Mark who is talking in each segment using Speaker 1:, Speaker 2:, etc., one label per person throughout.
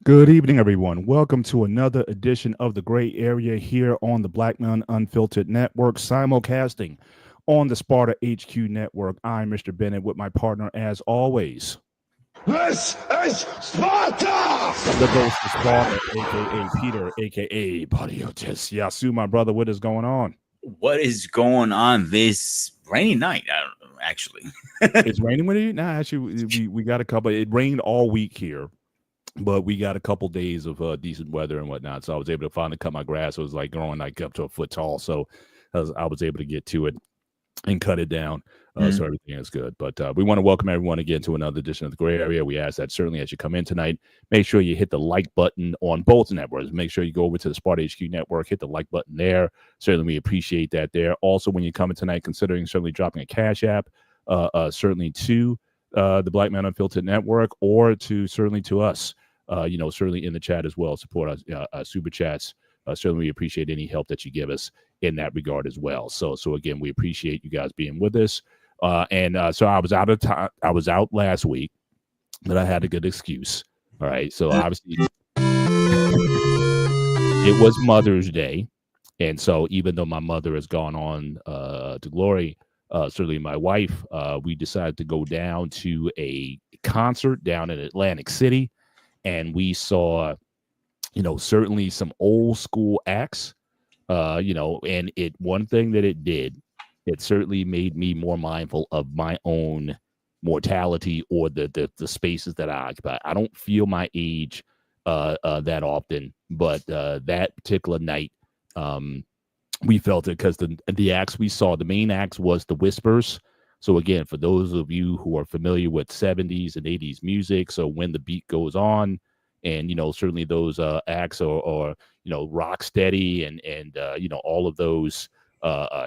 Speaker 1: Good evening, everyone. Welcome to another edition of the Gray Area here on the Black Men Unfiltered Network, simulcasting on the Sparta HQ Network. I'm Mr. Bennett with my partner, as always,
Speaker 2: This is Sparta!
Speaker 1: the ghost of Sparta, aka Peter, aka Bodiotis. Yasu, my brother, what is going on?
Speaker 3: What is going on this rainy night? Actually,
Speaker 1: It's raining with you? Nah, actually, we got a couple. It rained all week here, but we got a couple days of decent weather and whatnot. So I was able to finally cut my grass. It was like growing like up to a foot tall. So I was able to get to it and cut it down. So everything is good. But we want to welcome everyone again to another edition of the Gray Area. We ask that certainly as you come in tonight, make sure you hit the like button on both networks. Make sure you go over to the Sparta HQ Network, hit the like button there. Certainly we appreciate that there. Also, when you come in tonight, considering certainly dropping a Cash App, certainly to the Black Man Unfiltered Network, or certainly to us. Certainly in the chat as well, support us, super chats. Certainly we appreciate any help that you give us in that regard as well. So again, we appreciate you guys being with us. So I was out of time. I was out last week, but I had a good excuse. All right. So obviously it was Mother's Day. And so even though my mother has gone on to glory, certainly my wife, we decided to go down to a concert down in Atlantic City. And we saw, certainly some old school acts, and one thing that it did, it certainly made me more mindful of my own mortality or the spaces that I occupy. I don't feel my age that often, but that particular night, we felt it because the acts we saw, the main acts was the Whispers. So again, for those of you who are familiar with 70s and 80s music, so when the beat goes on, and certainly those acts or Rocksteady and all of those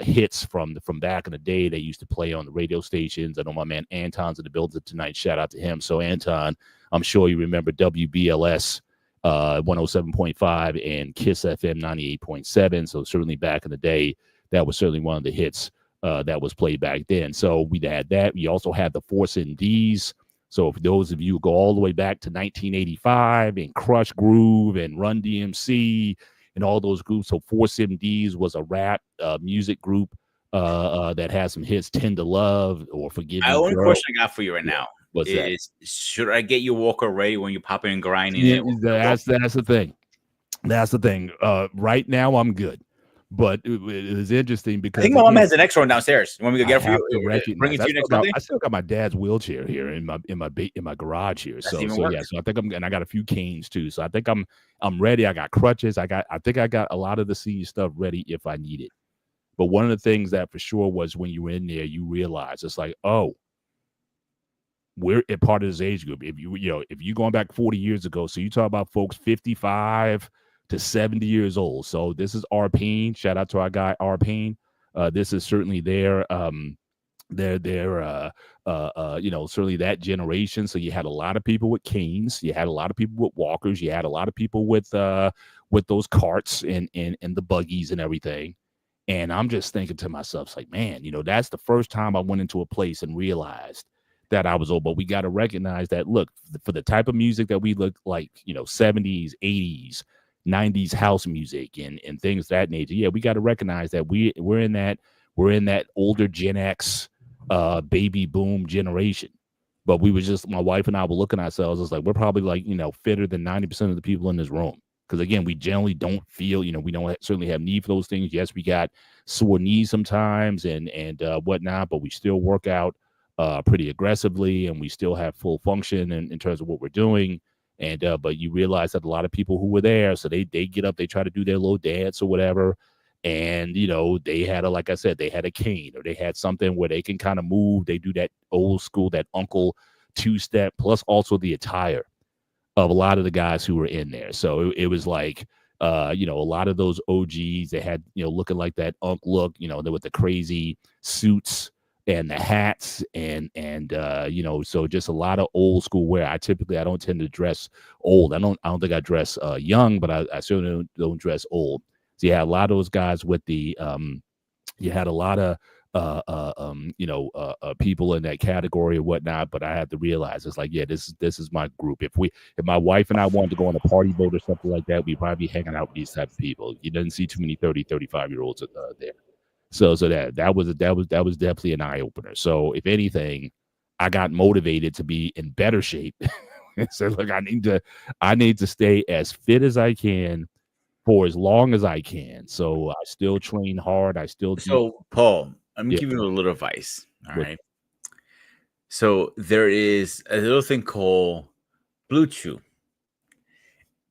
Speaker 1: hits from back in the day they used to play on the radio stations. I know my man Anton's in the building tonight. Shout out to him. So Anton, I'm sure you remember WBLS 107.5 and Kiss FM 98.7. So certainly back in the day, that was certainly one of the hits that was played back then. So we had that. We also had the Force MDs. So for those of you who go all the way back to 1985 and Crush Groove and Run DMC and all those groups. So Force MDs was a rap music group that had some hits, Tend to Love or Forgive Me.
Speaker 3: The only question I got for you right now
Speaker 1: is,
Speaker 3: should I get you Walker ready when you're popping and grinding?
Speaker 1: Yeah, that's the thing. That's the thing. Right now, I'm good. But it was interesting because
Speaker 3: I think my mom has the next one downstairs. You want me to get it for you? Bring it to you next Sunday.
Speaker 1: I still got my dad's wheelchair here in my garage here. So yeah. So I think and I got a few canes too. So I think I'm ready. I got crutches. I think I got a lot of the senior stuff ready if I need it. But one of the things that for sure was when you were in there, you realize it's like, oh, we're a part of this age group. If you're going back 40 years ago, so you talk about folks 55 to 70 years old. So this is our pain. Shout out to our guy our pain. This is certainly their certainly that generation. So you had a lot of people with canes, you had a lot of people with walkers, you had a lot of people with those carts and the buggies and everything. And I'm just thinking to myself, it's like, man, that's the first time I went into a place and realized that I was old. But we got to recognize that, look, for the type of music that we look like, 70s, 80s, 90s house music and things of that nature. Yeah, we got to recognize that we're in that older Gen X baby boom generation. But we were just, my wife and I were looking at ourselves as like, we're probably like, fitter than 90% of the people in this room. Because again, we generally don't feel, we don't certainly have need for those things. Yes, we got sore knees sometimes and whatnot, but we still work out pretty aggressively and we still have full function in terms of what we're doing. And but you realize that a lot of people who were there, so they get up, they try to do their little dance or whatever, and they had like I said, they had a cane or they had something where they can kind of move. They do that old school, that uncle two-step, plus also the attire of a lot of the guys who were in there. So it was like a lot of those OGs, they had looking like that unk look, with the crazy suits and the hats and so just a lot of old school wear. I don't tend to dress old. I don't think I dress young, but I certainly don't dress old. So you had a lot of those guys with the you had a lot of people in that category or whatnot. But I had to realize it's like, yeah, this is my group. If my wife and I wanted to go on a party boat or something like that, we'd probably be hanging out with these type of people. You didn't see too many 30, 35-year-olds there. So that was definitely an eye opener. So if anything, I got motivated to be in better shape. So look, I need to stay as fit as I can for as long as I can. So I still train hard. I still do.
Speaker 3: So, Paul, let me
Speaker 1: Yeah.
Speaker 3: give you a little advice. All
Speaker 1: What-
Speaker 3: right. So there is a little thing called Blue Chew.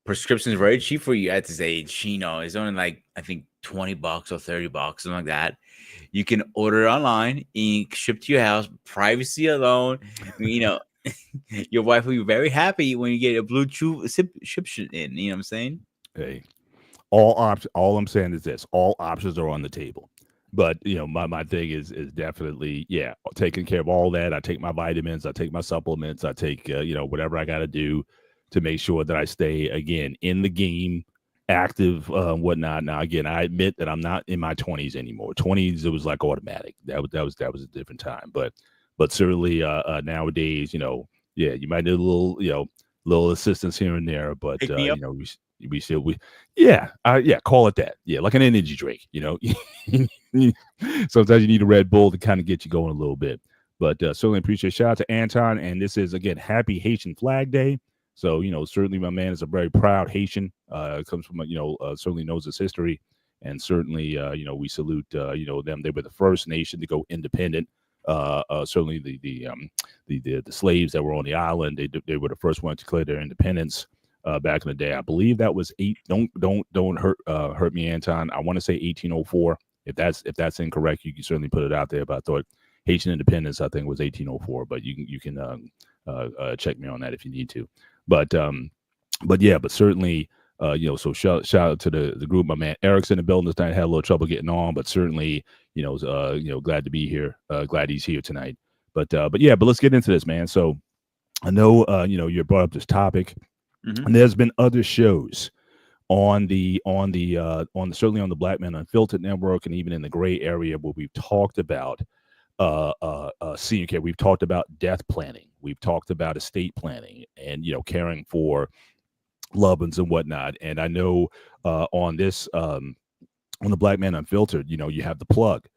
Speaker 3: Prescription is very cheap for you at this age. It's only like I think $20 or $30, something like that. You can order it online and ship to your house, privacy alone. Your wife will be very happy when you get a Blue Chew subscription in. You know what I'm saying?
Speaker 1: Hey, all I'm saying is this: all options are on the table. But my thing is definitely, yeah, taking care of all that. I take my vitamins, I take my supplements, I take whatever I got to do to make sure that I stay again in the game, active, whatnot. Now again, I admit that I'm not in my 20s anymore. 20s, it was like automatic. That was a different time. But certainly nowadays, yeah, you might need a little assistance here and there. But
Speaker 3: Pick me up.
Speaker 1: yeah, call it that. Yeah, like an energy drink. Sometimes you need a Red Bull to kind of get you going a little bit. But certainly appreciate. Shout out to Anton, and this is again Happy Haitian Flag Day. So certainly my man is a very proud Haitian. Comes from certainly knows his history, and certainly we salute them. They were the first nation to go independent. Certainly the slaves that were on the island, they were the first ones to declare their independence. Back in the day, I believe that was don't hurt me, Anton. I want to say 1804. If that's incorrect, you can certainly put it out there. But I thought Haitian independence, I think, was 1804. But you can check me on that if you need to. But certainly, so shout out to the group. My man Eric's in the building tonight. Had a little trouble getting on, but certainly, glad to be here. Glad he's here tonight. But let's get into this, man. So I know you brought up this topic, and there's been other shows on the certainly on the Black Men Unfiltered Network, and even in the gray area where we've talked about senior care. We've talked about death planning. We've talked about estate planning, and caring for loved ones and whatnot. And I know on this on the Black Man Unfiltered, you have the plug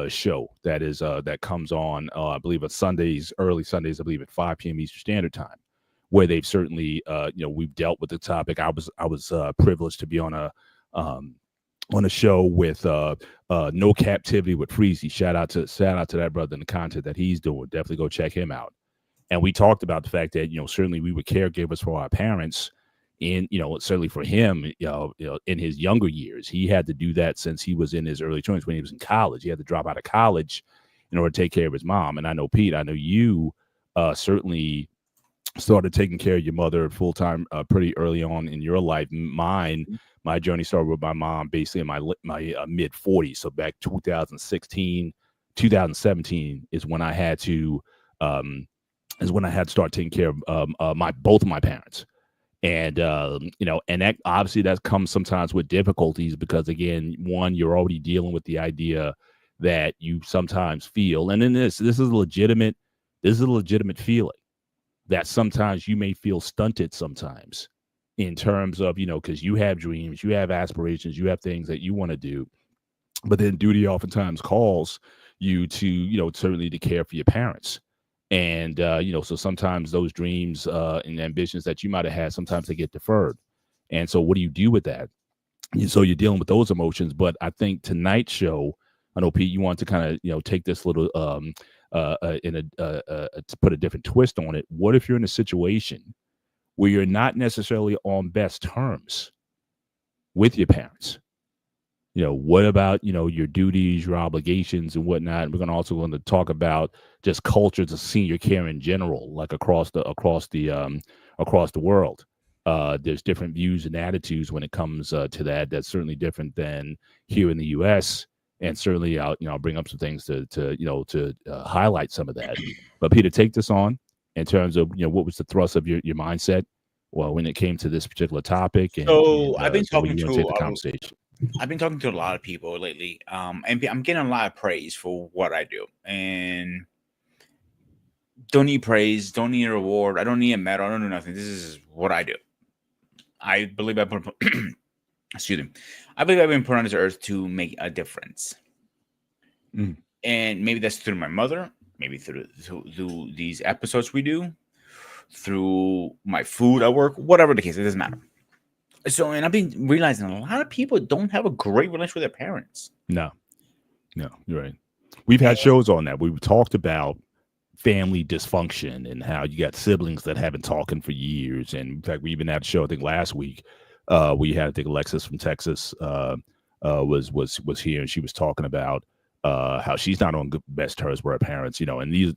Speaker 1: show that comes on I believe at Sundays, early Sundays, I believe at 5 p.m. Eastern Standard Time, where they've certainly we've dealt with the topic. I was privileged to be on a show with No Captivity with Freezy. Shout out to that brother and the content that he's doing. Definitely go check him out. And we talked about the fact that certainly we were caregivers for our parents, and certainly for him, in his younger years, he had to do that since he was in his early 20s. When he was in college, he had to drop out of college in order to take care of his mom. And I know, Pete, I know you certainly started taking care of your mother full time pretty early on in your life. My journey started with my mom basically in my mid 40s. So back 2016, 2017 is when I had to start taking care of both of my parents. And and that obviously that comes sometimes with difficulties, because again, one, you're already dealing with the idea that you sometimes feel, and then this is a legitimate feeling, that sometimes you may feel stunted sometimes in terms of, because you have dreams, you have aspirations, you have things that you want to do, but then duty oftentimes calls you to, certainly to care for your parents. And, so sometimes those dreams and ambitions that you might have had, sometimes they get deferred. And so what do you do with that? So you're dealing with those emotions. But I think tonight's show, I know, Pete, you want to kind of, take this little, to put a different twist on it. What if you're in a situation where you're not necessarily on best terms with your parents? What about, your duties, your obligations and whatnot? And we're also going to talk about just cultures of senior care in general, like across the world. There's different views and attitudes when it comes to that. That's certainly different than here in the U.S. And certainly I'll bring up some things to highlight some of that. But Peter, take this on in terms of, what was the thrust of your mindset, well, when it came to this particular topic, and
Speaker 3: So I've been
Speaker 1: so
Speaker 3: talking
Speaker 1: you want
Speaker 3: to
Speaker 1: to take the conversation.
Speaker 3: I've been talking to a lot of people lately, and I'm getting a lot of praise for what I do, and don't need praise, don't need a reward, I don't need a medal, I don't do nothing. This is what I do. I believe I put, excuse me, I believe I've been put on this earth to make a difference, and maybe that's through my mother, maybe through these episodes we do, through my food at work, whatever the case, it doesn't matter. So, and I've been realizing a lot of people don't have a great relationship with their parents.
Speaker 1: No, you're right. We've had shows on that. We've talked about family dysfunction and how you got siblings that haven't talking for years. And in fact, we even had a show, I think last week, we had, I think, Alexis from Texas was here, and she was talking about how she's not on good best terms with her parents, and these,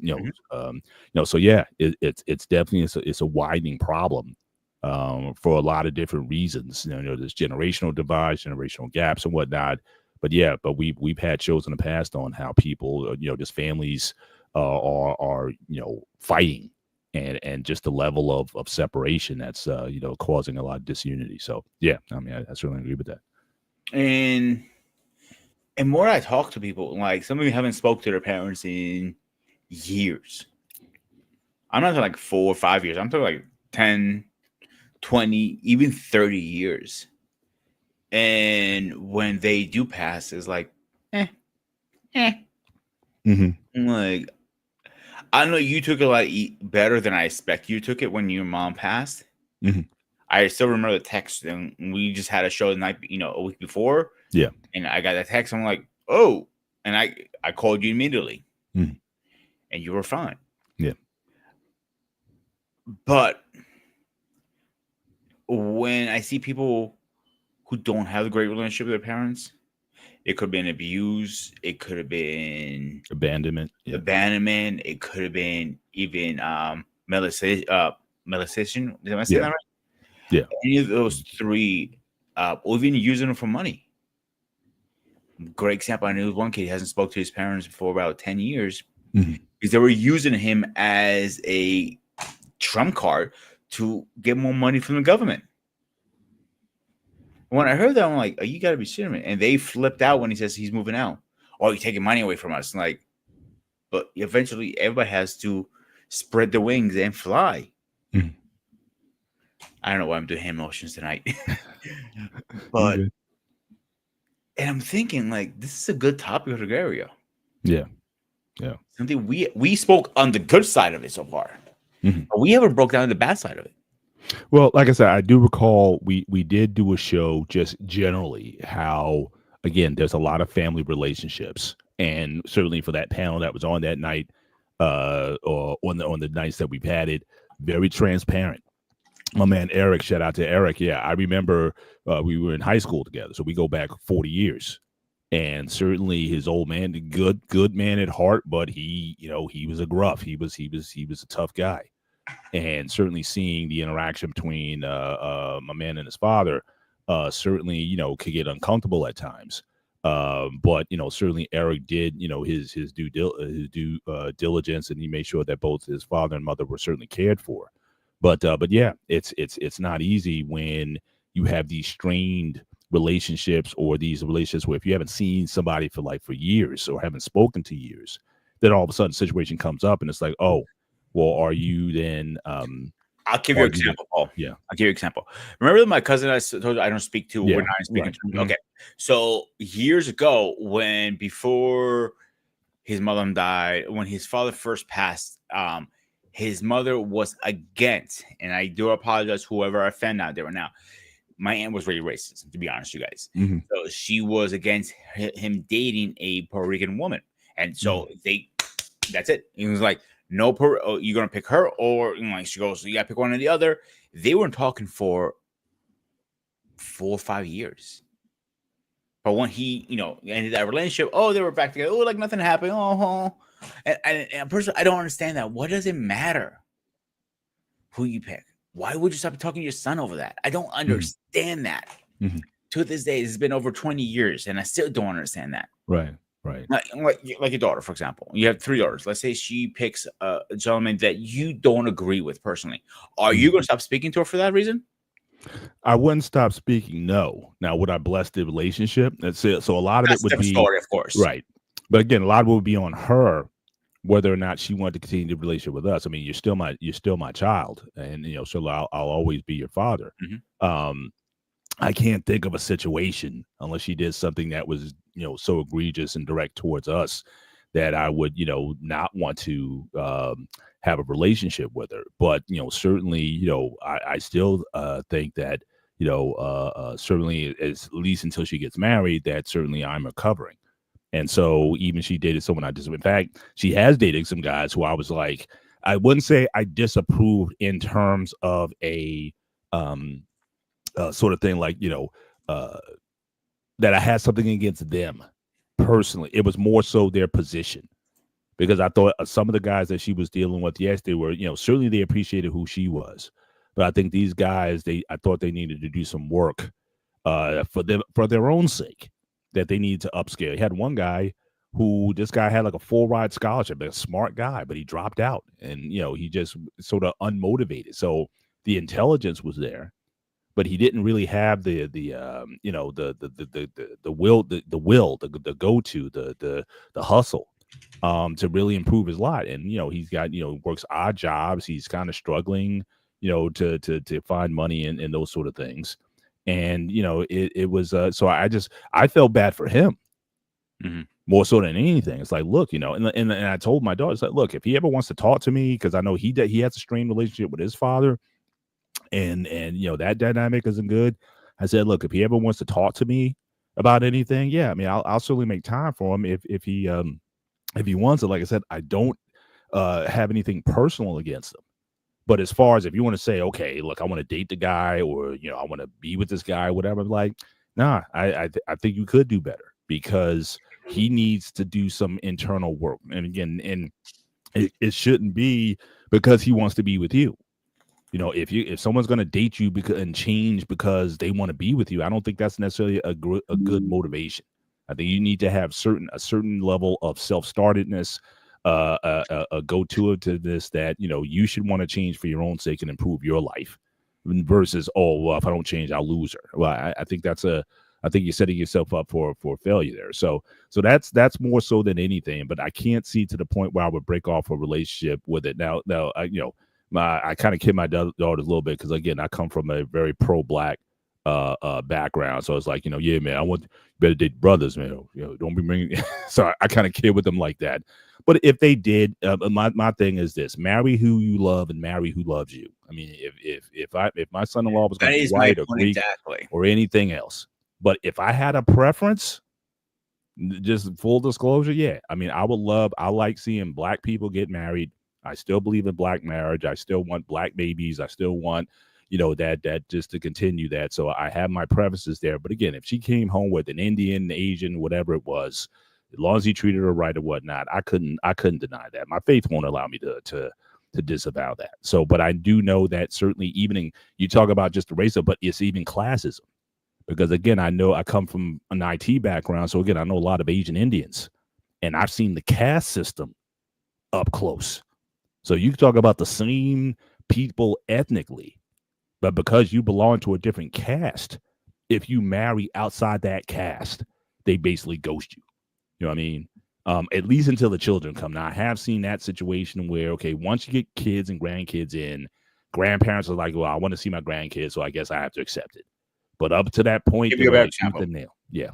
Speaker 1: so yeah, it's definitely, it's a widening problem for a lot of different reasons. There's generational divides, generational gaps, and whatnot. But yeah, we've had shows in the past on how people, just families are fighting, and just the level of separation that's causing a lot of disunity. So yeah, I mean, I certainly agree with that.
Speaker 3: And more I talk to people, like some of them haven't spoke to their parents in years. I'm not talking like 4 or 5 years. I'm talking like 10, 20, even 30 years. And when they do pass, it's like, Like, I know you took it a lot better than I expect you took it when your mom passed. I still remember the text, and we just had a show the night, a week before.
Speaker 1: Yeah.
Speaker 3: And I got that text. I'm like, oh, and I called you immediately, and you were fine.
Speaker 1: Yeah.
Speaker 3: But when I see people who don't have a great relationship with their parents, it could have been abuse, it could have been
Speaker 1: abandonment. Yeah.
Speaker 3: It could have been even molestation. Did I say that right?
Speaker 1: Yeah.
Speaker 3: Any of those three, or even using them for money. Great example. I knew one kid hasn't spoke to his parents for about 10 years because they were using him as a trump card to get more money from the government. When I heard that, I'm like, oh, you got to be serious. And they flipped out when he says he's moving out. Oh, you're taking money away from us. Like, but eventually everybody has to spread their wings and fly. I don't know why I'm doing hand motions tonight. But, and I'm thinking, like, this is a good topic of the area.
Speaker 1: Yeah.
Speaker 3: Something we spoke on the good side of it so far. But we haven't broke down the bad side of it.
Speaker 1: Well, like I said, I do recall we did do a show just generally how, again, there's a lot of family relationships, and certainly for that panel that was on that night, or on the nights that we've had it, very transparent. My man Eric, shout out to Eric. Yeah, I remember we were in high school together, so we go back 40 years, and certainly his old man, good man at heart, but he was a gruff. He was a tough guy. And certainly seeing the interaction between my man and his father, certainly could get uncomfortable at times. But certainly Eric did his due diligence, and he made sure that both his father and mother were certainly cared for. But yeah, it's not easy when you have these strained relationships, or these relationships where if you haven't seen somebody for years or haven't spoken to years, then all of a sudden a situation comes up and it's like, oh, well, are you then?
Speaker 3: I'll give you an example, Paul.
Speaker 1: Yeah,
Speaker 3: I'll give you an example. Remember my cousin I told you I don't speak to?
Speaker 1: Yeah,
Speaker 3: We're not speaking
Speaker 1: right.
Speaker 3: to. Okay, so years ago, before his mother died, when his father first passed, his mother was against, and I do apologize whoever I offend out there right now. My aunt was really racist, to be honest, you guys. So she was against him dating a Puerto Rican woman, and so that's it. He was like, no, you're gonna pick her, or she goes, so you gotta pick one or the other. They weren't talking for 4 or 5 years. But when he, ended that relationship, they were back together. Oh, like nothing happened. And personally, I don't understand that. What does it matter who you pick? Why would you stop talking to your son over that? I don't understand that. To this day, it's been over 20 years, and I still don't understand that.
Speaker 1: Right.
Speaker 3: Like your daughter, for example. You have 3 daughters. Let's say she picks a gentleman that you don't agree with personally. Are you going to stop speaking to her for that reason?
Speaker 1: I wouldn't stop speaking. No. Now, would I bless the relationship? That's it. So a lot of it
Speaker 3: That's a
Speaker 1: would
Speaker 3: different
Speaker 1: be
Speaker 3: story, of course.
Speaker 1: right. But again, a lot of it would be on her whether or not she wanted to continue the relationship with us. I mean, you're still my child, and so I'll always be your father.
Speaker 3: Mhm.
Speaker 1: Um, I can't think of a situation unless she did something that was, so egregious and direct towards us that I would, not want to have a relationship with her. But, certainly, I still think that, certainly, at least until she gets married, that certainly I'm recovering. And so even she dated someone in fact, she has dated some guys who I was like, I wouldn't say I disapproved in terms of a, um, sort of thing like uh, that I had something against them personally. It was more so their position because I thought some of the guys that she was dealing with, yes, they were certainly they appreciated who she was, but I think these guys I thought they needed to do some work for their own sake that they needed to upscale. You had one guy who this guy had like a full ride scholarship, a smart guy, but he dropped out and he just sort of unmotivated. So the intelligence was there, but he didn't really have the will the go to the hustle to really improve his lot. And he's got works odd jobs. He's kind of struggling to find money and those sort of things. And it was so I felt bad for him
Speaker 3: Mhm.
Speaker 1: more so than anything. It's like, look, and I told my daughter, it's like, look, if he ever wants to talk to me, because I know he has a strained relationship with his father, and that dynamic isn't good. I said, look, if he ever wants to talk to me about anything, yeah, I mean, I'll certainly make time for him if he wants it. Like I said, I don't have anything personal against him. But as far as if you want to say, okay, look, I want to date the guy, or I want to be with this guy, whatever, like, nah, I think you could do better because he needs to do some internal work. And again, and it shouldn't be because he wants to be with you. If someone's going to date you and change because they want to be with you, I don't think that's necessarily a good motivation. I think you need to have a certain level of self-startedness, a go-to this that you should want to change for your own sake and improve your life, versus, oh well, if I don't change, I'll lose her. Well, I think I think you're setting yourself up for failure there. So that's more so than anything. But I can't see to the point where I would break off a relationship with it. Now, I kind of kid my daughters a little bit because again, I come from a very pro-black background, so it's like yeah, man, I want you better date brothers, man. Don't be bringing. So I kind of kid with them like that. But if they did, my thing is this: marry who you love and marry who loves you. I mean, if my son-in-law was going
Speaker 3: That
Speaker 1: to be
Speaker 3: is my
Speaker 1: white or
Speaker 3: point
Speaker 1: Greek
Speaker 3: exactly.
Speaker 1: or anything else, but if I had a preference, just full disclosure, yeah. I mean, I like seeing black people get married. I still believe in black marriage. I still want black babies. I still want, that just to continue that. So I have my preferences there. But again, if she came home with an Indian, Asian, whatever it was, as long as he treated her right or whatnot, I couldn't deny that. My faith won't allow me to disavow that. So, but I do know that certainly you talk about just the race, but it's even classism. Because again, I know I come from an IT background, so again, I know a lot of Asian Indians, and I've seen the caste system up close. So you can talk about the same people ethnically, but because you belong to a different caste, if you marry outside that caste, they basically ghost you. You know what I mean? At least until the children come. Now, I have seen that situation where, okay, once you get kids and grandkids in, grandparents are like, well, I want to see my grandkids, so I guess I have to accept it. But up to that point,
Speaker 3: Give
Speaker 1: they
Speaker 3: you a
Speaker 1: were
Speaker 3: better
Speaker 1: like tooth
Speaker 3: example.
Speaker 1: and nail. Yeah.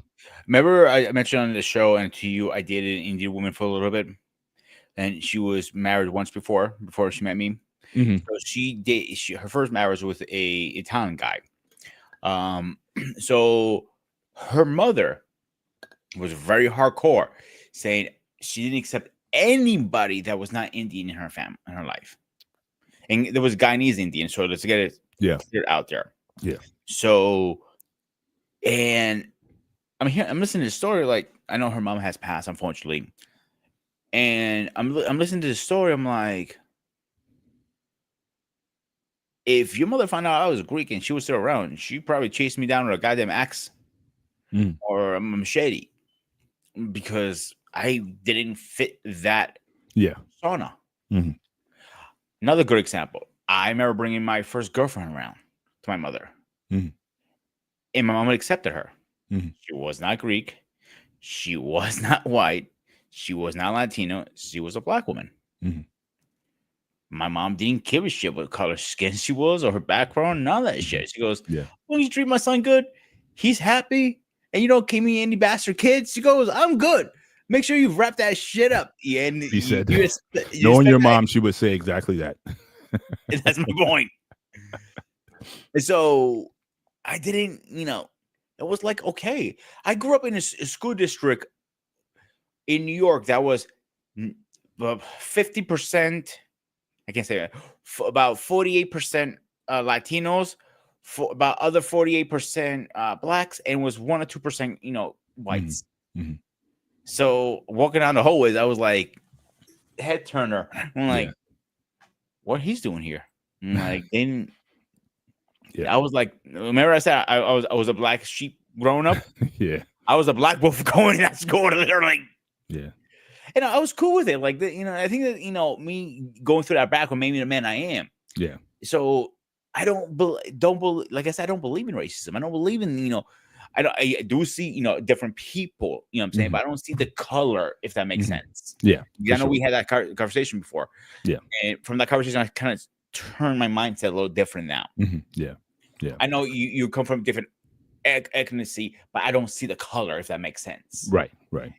Speaker 3: Remember, I mentioned on the show and to you, I dated an Indian woman for a little bit, and she was married once before she met me.
Speaker 1: Mm-hmm.
Speaker 3: So her first marriage was with a Italian guy. So her mother was very hardcore, saying she didn't accept anybody that was not Indian in her family in her life, and there was Guyanese Indian. So let's get it clear out there.
Speaker 1: Yeah.
Speaker 3: So, and I'm listening to the story. Like, I know her mom has passed, unfortunately, and I'm listening to the story. I'm like, if your mother found out I was Greek and she was still around, she probably chased me down with a goddamn axe
Speaker 1: Mm.
Speaker 3: or a machete because I didn't fit that
Speaker 1: Yeah.
Speaker 3: sauna.
Speaker 1: Mhm.
Speaker 3: Another good example. I remember bringing my first girlfriend around to my mother.
Speaker 1: Mhm.
Speaker 3: And my mom accepted her.
Speaker 1: Mhm.
Speaker 3: She was not Greek. She was not white. She was not Latino. She was a black woman.
Speaker 1: Mhm.
Speaker 3: My mom didn't give a shit what color skin she was or her background, none of that
Speaker 1: Mhm.
Speaker 3: shit. She goes,
Speaker 1: Yeah.
Speaker 3: "Well, you treat my son good. He's happy, and you don't give me any bastard kids." She goes, "I'm good. Make sure you wrap that shit up." Yeah, and
Speaker 1: He said,
Speaker 3: you
Speaker 1: knowing
Speaker 3: expect
Speaker 1: your
Speaker 3: that.
Speaker 1: mom, she would say exactly that.
Speaker 3: That's my point. And so I didn't, it was like, okay. I grew up in a school district in New York that was 50%. I can't say that. About 48% Latinos, for about other 48% blacks, and was 1 or 2%,
Speaker 1: Mhm.
Speaker 3: whites.
Speaker 1: Mhm.
Speaker 3: So walking down the hallways, I was like, head turner. I'm like,
Speaker 1: Yeah.
Speaker 3: what he's doing here? I'm like, then
Speaker 1: Yeah.
Speaker 3: I was like, remember I said I was a black sheep growing up.
Speaker 1: Yeah.
Speaker 3: I was a black wolf going to that school. They're like,
Speaker 1: Yeah.
Speaker 3: and I was cool with it. Like, I think that me going through that background made me the man I am.
Speaker 1: Yeah.
Speaker 3: So I don't believe, like I said, I don't believe in racism. I don't believe in, I do see, different people, you know what I'm saying,
Speaker 1: Mhm.
Speaker 3: but I don't see the color, if that makes
Speaker 1: Mhm.
Speaker 3: sense.
Speaker 1: Yeah.
Speaker 3: Yeah,
Speaker 1: For
Speaker 3: I know
Speaker 1: sure.
Speaker 3: we had that conversation before.
Speaker 1: Yeah.
Speaker 3: And from that conversation, I kind of turned my mindset a little different now.
Speaker 1: Mhm. Yeah. Yeah.
Speaker 3: I know you come from different ethnicity, but I don't see the color, if that makes sense.
Speaker 1: Right. Right.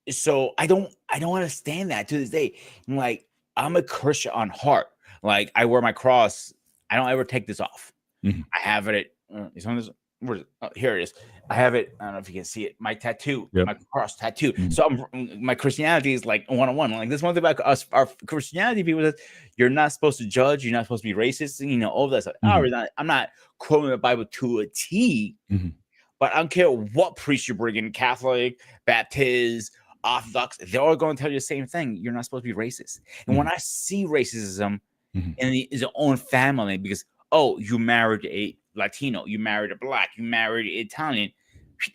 Speaker 3: So I don't understand that to this day. I'm like, I'm a Christian on heart. Like, I wear my cross. I don't ever take this off.
Speaker 1: Mhm.
Speaker 3: I have it. It's on this. Where is it? Oh, here it is. I have it. I don't know if you can see it. My tattoo,
Speaker 1: Yep.
Speaker 3: my cross tattoo.
Speaker 1: Mhm.
Speaker 3: So my Christianity is like 101. Like, this one thing about us, our Christianity people, is you're not supposed to judge. You're not supposed to be racist. All of that stuff.
Speaker 1: Mhm.
Speaker 3: I'm not quoting the Bible to a T,
Speaker 1: Mhm.
Speaker 3: but I don't care what priest you bring in, Catholic, Baptist, Orthodox, they're all going to tell you the same thing. You're not supposed to be racist. And when
Speaker 1: Mhm.
Speaker 3: I see racism
Speaker 1: Mhm.
Speaker 3: in his own family, because, oh, you married a Latino, you married a black, you married an Italian,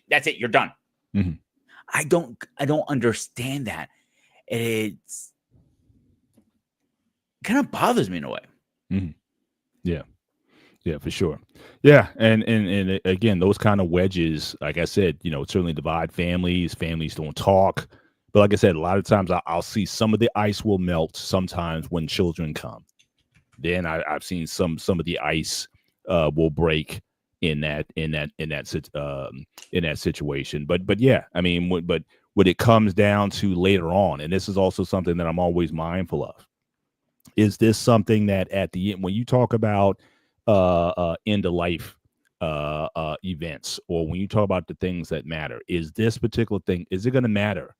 Speaker 3: that's it, you're done.
Speaker 1: Mhm.
Speaker 3: I don't understand that. It's kind of bothers me in a way.
Speaker 1: Mhm. Yeah. Yeah, for sure. Yeah, and again, those kind of wedges, like I said, certainly divide families. Families don't talk. But like I said, a lot of times I'll see some of the ice will melt sometimes when children come. Then I've seen some of the ice will break in that situation. But yeah, I mean, but when it comes down to later on, and this is also something that I'm always mindful of, is this something that at the end, when you talk about end of life events, or when you talk about the things that matter, is this particular thing, is it going to matter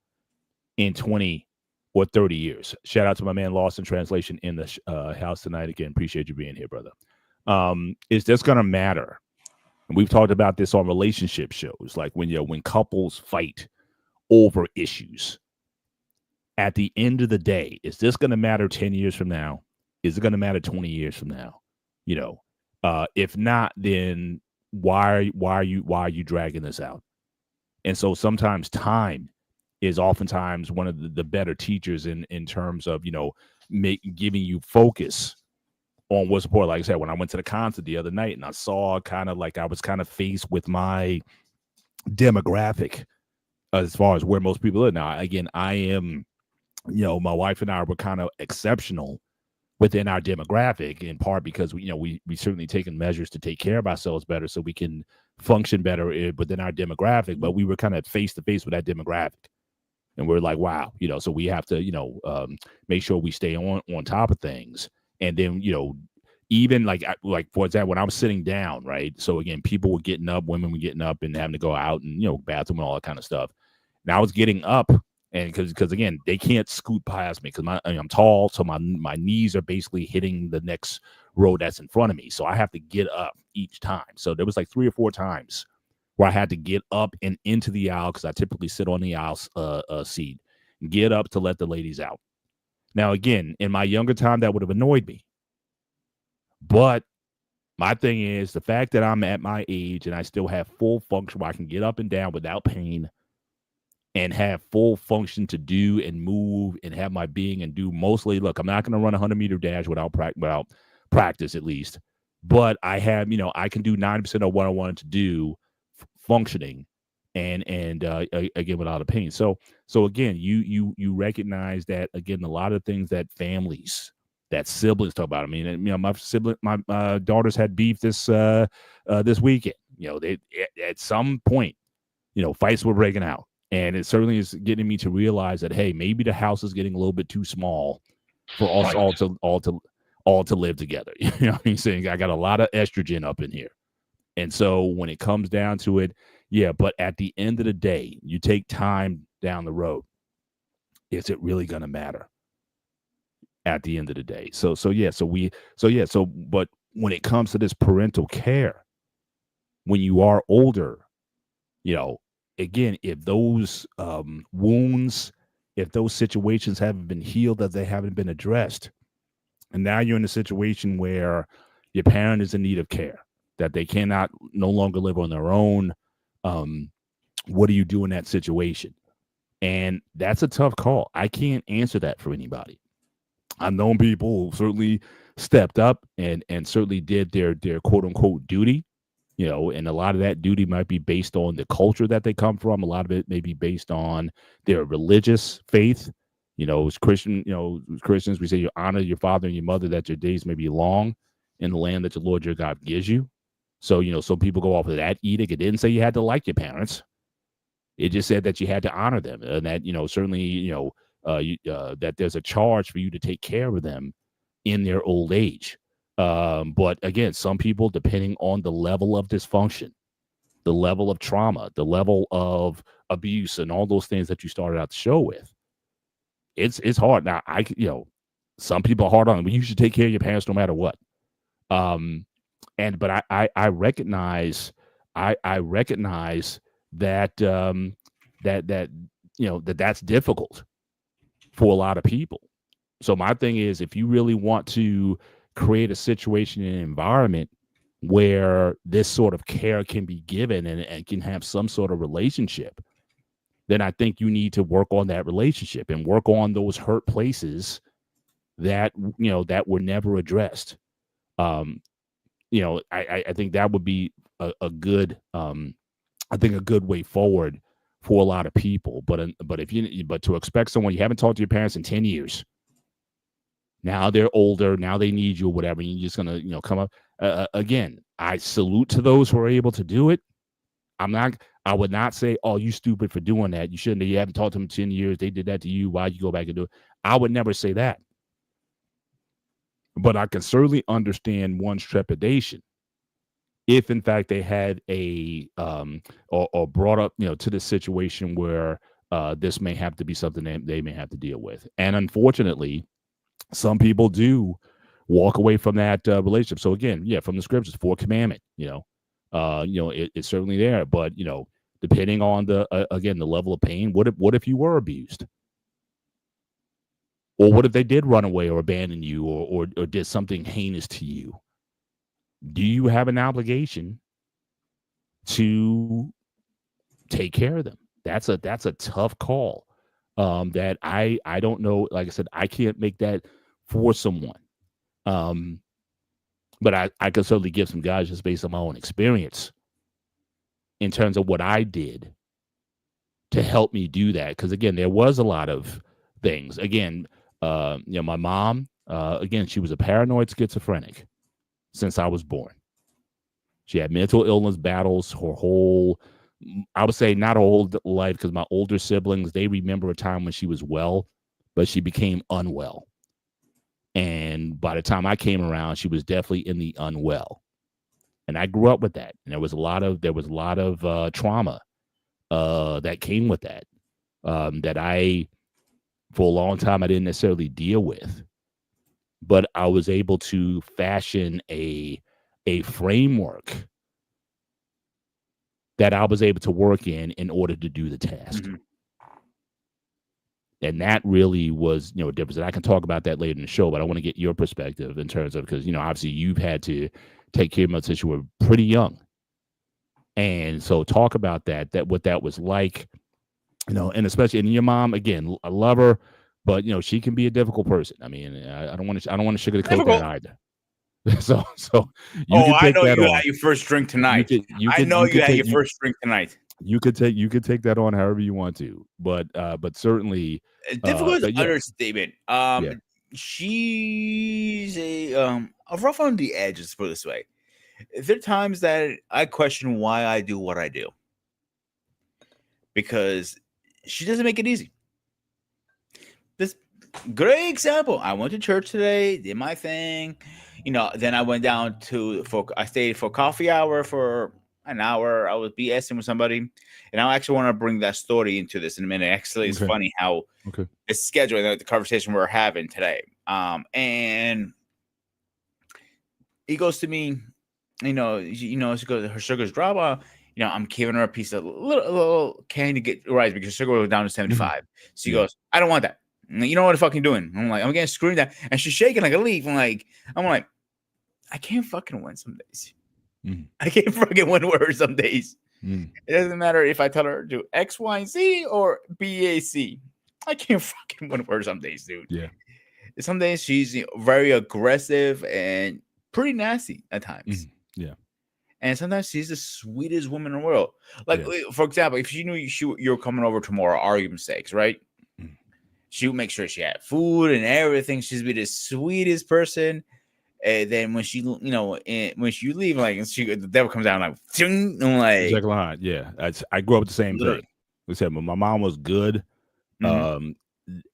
Speaker 1: in 20 or 30 years? Shout out to my man Lost in Translation in the house tonight. Again, appreciate you being here, brother. Is this going to matter? And we've talked about this on relationship shows, like when couples fight over issues. At the end of the day, is this going to matter 10 years from now? Is it going to matter 20 years from now? If not, then why are you dragging this out? And so sometimes time is oftentimes one of the better teachers in terms of giving you focus on what's important. Like I said, when I went to the concert the other night and I saw kind of like I was kind of faced with my demographic as far as where most people are now. Again, I am, my wife and I were kind of exceptional within our demographic, in part because we certainly taken measures to take care of ourselves better so we can function better within our demographic. But we were kind of face to face with that demographic, and we're like, wow, so we have to make sure we stay on top of things. And then even like for example, when I was sitting down, right, so again, people were getting up, women were getting up and having to go out and bathroom and all that kind of stuff. And I was getting up, and because again, they can't scoot past me because I'm tall, so my knees are basically hitting the next row that's in front of me, so I have to get up each time. So there was like 3 or 4 times where I had to get up and into the aisle, because I typically sit on the aisle seat, get up to let the ladies out. Now, again, in my younger time, that would have annoyed me, but my thing is the fact that I'm at my age and I still have full function where I can get up and down without pain and have full function to do and move and have my being and do mostly. Look, I'm not going to run a 100-meter dash without practice, at least. but I have, I can do 90% of what I wanted to do, functioning, and again without a pain. So again, you recognize that again a lot of things that families, that siblings talk about. I mean, my daughters had beef this weekend. They at some point, fights were breaking out, and it certainly is getting me to realize that hey, maybe the house is getting a little bit too small for us all to live together. You know what I'm saying? I got a lot of estrogen up in here. And so when it comes down to it, yeah, but at the end of the day, you take time down the road. Is it really going to matter at the end of the day? But when it comes to this parental care, when you are older, again, if those wounds, if those situations haven't been healed, that they haven't been addressed, and now you're in a situation where your parent is in need of care, that they cannot no longer live on their own. What do you do in that situation? And that's a tough call. I can't answer that for anybody. I've known people who certainly stepped up and certainly did their quote unquote duty, and a lot of that duty might be based on the culture that they come from. A lot of it may be based on their religious faith. As Christians, we say you honor your father and your mother that your days may be long in the land that the Lord your God gives you. So, some people go off of that edict. It didn't say you had to like your parents. It just said that you had to honor them, and that, certainly, that there's a charge for you to take care of them in their old age. But again, some people, depending on the level of dysfunction, the level of trauma, the level of abuse, and all those things that you started out the show with, it's hard. Now, some people are hard on them, but you should take care of your parents no matter what. But I recognize that that's difficult for a lot of people. So my thing is, if you really want to create a situation and an environment where this sort of care can be given and can have some sort of relationship, then I think you need to work on that relationship and work on those hurt places that were never addressed. I think that would be a good way forward for a lot of people. But to expect someone, you haven't talked to your parents in 10 years. Now they're older. Now they need you or whatever. And you're just going to, come up. Again, I salute to those who are able to do it. I would not say, oh, you stupid for doing that. You shouldn't. You haven't talked to them in 10 years. They did that to you. Why'd you go back and do it? I would never say that. But I can certainly understand one's trepidation if, in fact, they had or brought up, to the situation where this may have to be something that they may have to deal with. And unfortunately, some people do walk away from that relationship. So again, from the scriptures, 4th commandment, it's certainly there. But depending on the level of pain, what if you were abused, or what if they did run away or abandon you, or did something heinous to you? Do you have an obligation to take care of them? That's a tough call. That I don't know. Like I said, I can't make that for someone. But I can certainly give some guidance just based on my own experience in terms of what I did to help me do that. Because again, there was a lot of things. Again, my mom, again, she was a paranoid schizophrenic since I was born. She had mental illness battles her whole, I would say not her whole life, because my older siblings, they remember a time when she was well, but she became unwell. And by the time I came around, she was definitely in the unwell. And I grew up with that. And there was a lot of trauma that came with that, that I, for a long time, I didn't necessarily deal with. But I was able to fashion a framework that I was able to work in order to do the task. Mm-hmm. And that really was, a difference. And I can talk about that later in the show, but I want to get your perspective in terms of, because, obviously you've had to take care of them since you were pretty young. And so talk about what that was like, and especially, and your mom, again, I love her, but, she can be a difficult person. I mean, I don't want to sugarcoat that either. So you
Speaker 3: Oh,
Speaker 1: can
Speaker 3: I
Speaker 1: take
Speaker 3: know
Speaker 1: that
Speaker 3: you
Speaker 1: on.
Speaker 3: had your first drink
Speaker 1: You
Speaker 3: tonight.
Speaker 1: could you
Speaker 3: I
Speaker 1: could
Speaker 3: know
Speaker 1: you
Speaker 3: you
Speaker 1: could
Speaker 3: had
Speaker 1: take
Speaker 3: your first drink tonight.
Speaker 1: you could take that on however you want to, but
Speaker 3: Difficult is
Speaker 1: but
Speaker 3: an
Speaker 1: yeah,
Speaker 3: understatement.
Speaker 1: yeah,
Speaker 3: She's a rough on the edge. Let's put it this way. There are times that I question why I do what I do because she doesn't make it easy. This great example. I went to church today, did my thing. Then I went down I stayed for coffee hour for an hour. I was BSing with somebody. And I actually want to bring that story into this in a minute. Actually, it's
Speaker 1: okay,
Speaker 3: funny how
Speaker 1: okay,
Speaker 3: the schedule and the conversation we're having today. And he goes to me, she goes, her sugar's drop. I'm giving her a piece of little candy to get right because sugar was down to
Speaker 1: mhm,
Speaker 3: 75. She
Speaker 1: yeah,
Speaker 3: goes, I don't want that. You know what I'm fucking doing? I'm like, I'm getting screwed that. And she's shaking like a leaf. I'm like, I can't fucking win some days.
Speaker 1: mhm,
Speaker 3: I can't fucking win with her some days.
Speaker 1: mhm,
Speaker 3: It doesn't matter if I tell her to do X, Y, and Z or BAC. I can't fucking win with her some days, dude.
Speaker 1: yeah,
Speaker 3: Some days she's very aggressive and pretty nasty at times.
Speaker 1: mhm, yeah,
Speaker 3: And sometimes she's the sweetest woman in the world. Like,
Speaker 1: yeah,
Speaker 3: for example, if she knew you're coming over tomorrow, argument sakes, right?
Speaker 1: mhm,
Speaker 3: She would make sure she had food and everything. She'd be the sweetest person. And then when when you leave, like the devil comes down like, "Ting," I'm like,
Speaker 1: Jekyll and Hyde, yeah. I grew up with the same
Speaker 3: literally.
Speaker 1: thing. Like I said, when my mom was good,
Speaker 3: Mhm.
Speaker 1: um,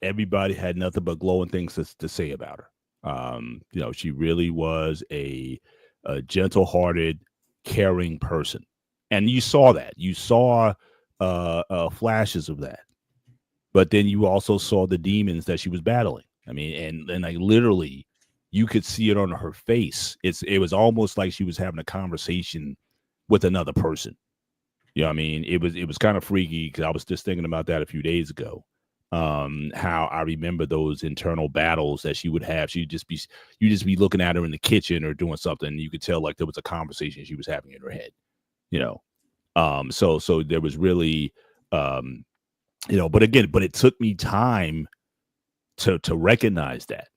Speaker 1: everybody had nothing but glowing things to say about her. She really was a gentle-hearted, caring person, and you saw that. You saw flashes of that, but then you also saw the demons that she was battling. I mean, and like literally, you could see it on her face. It was almost like she was having a conversation with another person. You know what I mean? It was kind of freaky because I was just thinking about that a few days ago. How I remember those internal battles that she would have. You just be looking at her in the kitchen or doing something, and you could tell like there was a conversation she was having in her head. You know, so there was really, um, but again, but it took me time to recognize that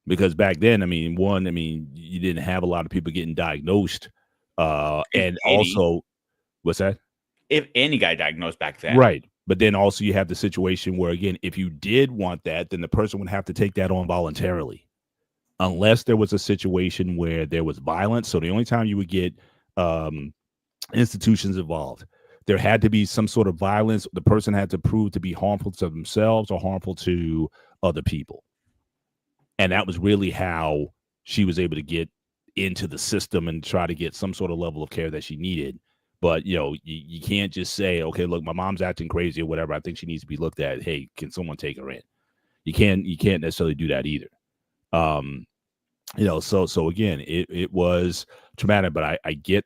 Speaker 1: because back then, I mean, you didn't have a lot of people getting diagnosed,
Speaker 3: If
Speaker 1: and
Speaker 3: any,
Speaker 1: also, what's that?
Speaker 3: if any guy diagnosed back then.
Speaker 1: Right. But then also you have the situation where again, if you did want that, then the person would have to take that on voluntarily. Unless there was a situation where there was violence. So the only time you would get um, institutions involved, there had to be some sort of violence. The person had to prove to be harmful to themselves or harmful to other people. And that was really how she was able to get into the system and try to get some sort of level of care that she needed. But you can't just say, okay, look, my mom's acting crazy or whatever. I think she needs to be looked at. Hey, can someone take her in? You can't necessarily do that either. Um, so again, it was traumatic, but I get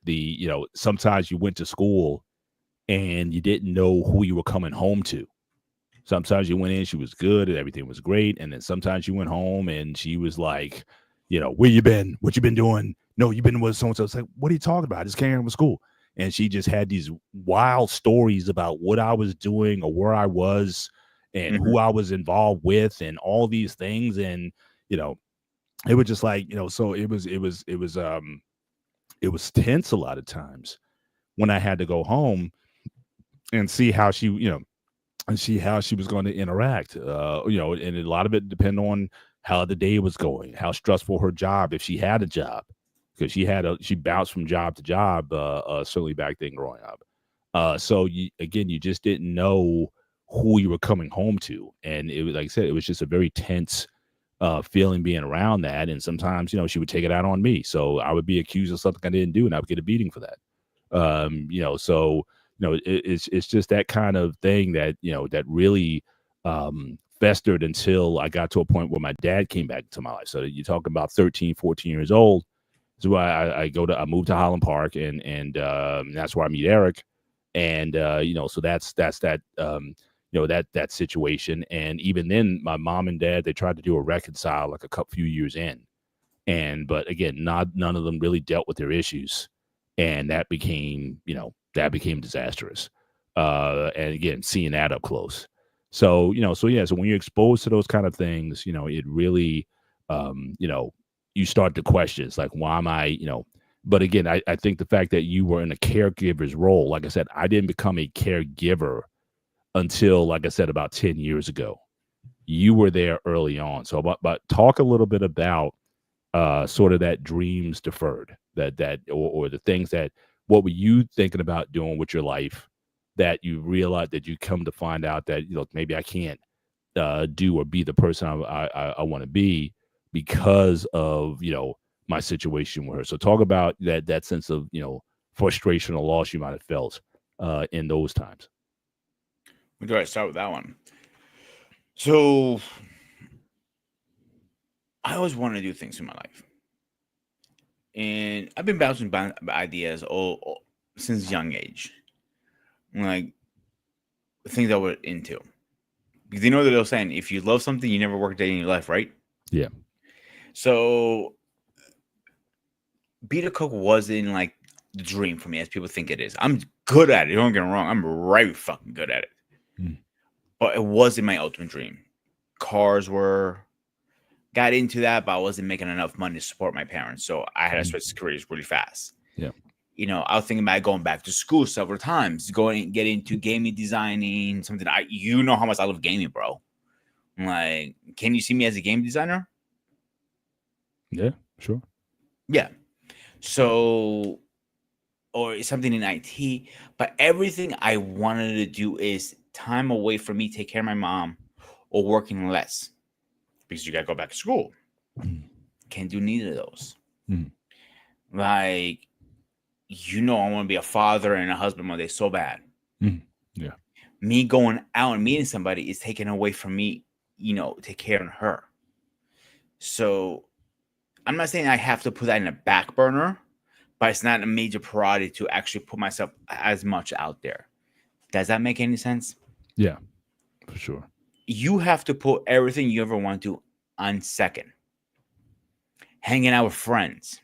Speaker 1: sometimes you went to school and you didn't know who you were coming home to. Sometimes you went in, she was good and everything was great. And then sometimes you went home and she was like, where you been? What you been doing? No, you've been with so and so. It's like, what are you talking about? I just came from school. And she just had these wild stories about what I was doing or where I was and
Speaker 3: Mhm.
Speaker 1: who I was involved with and all these things. And, you know, it was just like, so it was tense a lot of times when I had to go home and see how she, and see how she was going to interact. And a lot of it depend on how the day was going, how stressful her job, if she had a job, because she bounced from job to job, certainly back then growing up. So you just didn't know who you were coming home to, and it was like I said, it was just a very tense feeling being around that. And sometimes, she would take it out on me, so I would be accused of something I didn't do, and I would get a beating for that. So it's just that kind of thing that that really festered until I got to a point where my dad came back to my life. So you're talking about 13, 14 years old. So I moved to Highland Park, and that's where I meet Eric. And so that's that that situation. And even then, my mom and dad, they tried to do a reconcile like a couple few years in, but again, none of them really dealt with their issues, and that became disastrous. And again, seeing that up close. So yeah, so when you're exposed to those kind of things, it really, um, you know, you start to question. It's like, why am I, but again, I think the fact that you were in a caregiver's role, like I said, I didn't become a caregiver until, like I said, about 10 years ago. You were there early on. So, but talk a little bit about sort of that dreams deferred, or the things that, what were you thinking about doing with your life that you realized that you come to find out that, maybe I can't do or be the person I want to be because of, my situation with her. So talk about that sense of, frustration or loss you might have felt in those times.
Speaker 3: Where do I start with that one? So I always wanted to do things in my life, and I've been bouncing ideas all since young age, like things I was into. Because you know that they're saying, if you love something, you never work a day in your life, right?
Speaker 1: Yeah.
Speaker 3: So being a cook wasn't like the dream for me as people think it is. I'm good at it. Don't get me wrong. I'm right fucking good at it. But it wasn't my ultimate dream. Cars got into that, but I wasn't making enough money to support my parents. So I had to switch careers really fast.
Speaker 1: Yeah.
Speaker 3: I was thinking about going back to school several times, get into gaming designing, something. How much I love gaming, bro. Like, can you see me as a game designer?
Speaker 1: Yeah, sure.
Speaker 3: Yeah. So, or something in IT, but everything I wanted to do is time away from me, take care of my mom, or working less because you got to go back to school. Can't do neither of those. Like, I want to be a father and a husband one day so bad.
Speaker 1: Yeah.
Speaker 3: Me going out and meeting somebody is taken away from me, take care of her. So I'm not saying I have to put that in a back burner, but it's not a major priority to actually put myself as much out there. Does that make any sense?
Speaker 1: Yeah, for sure.
Speaker 3: You have to put everything you ever want to on second. Hanging out with friends.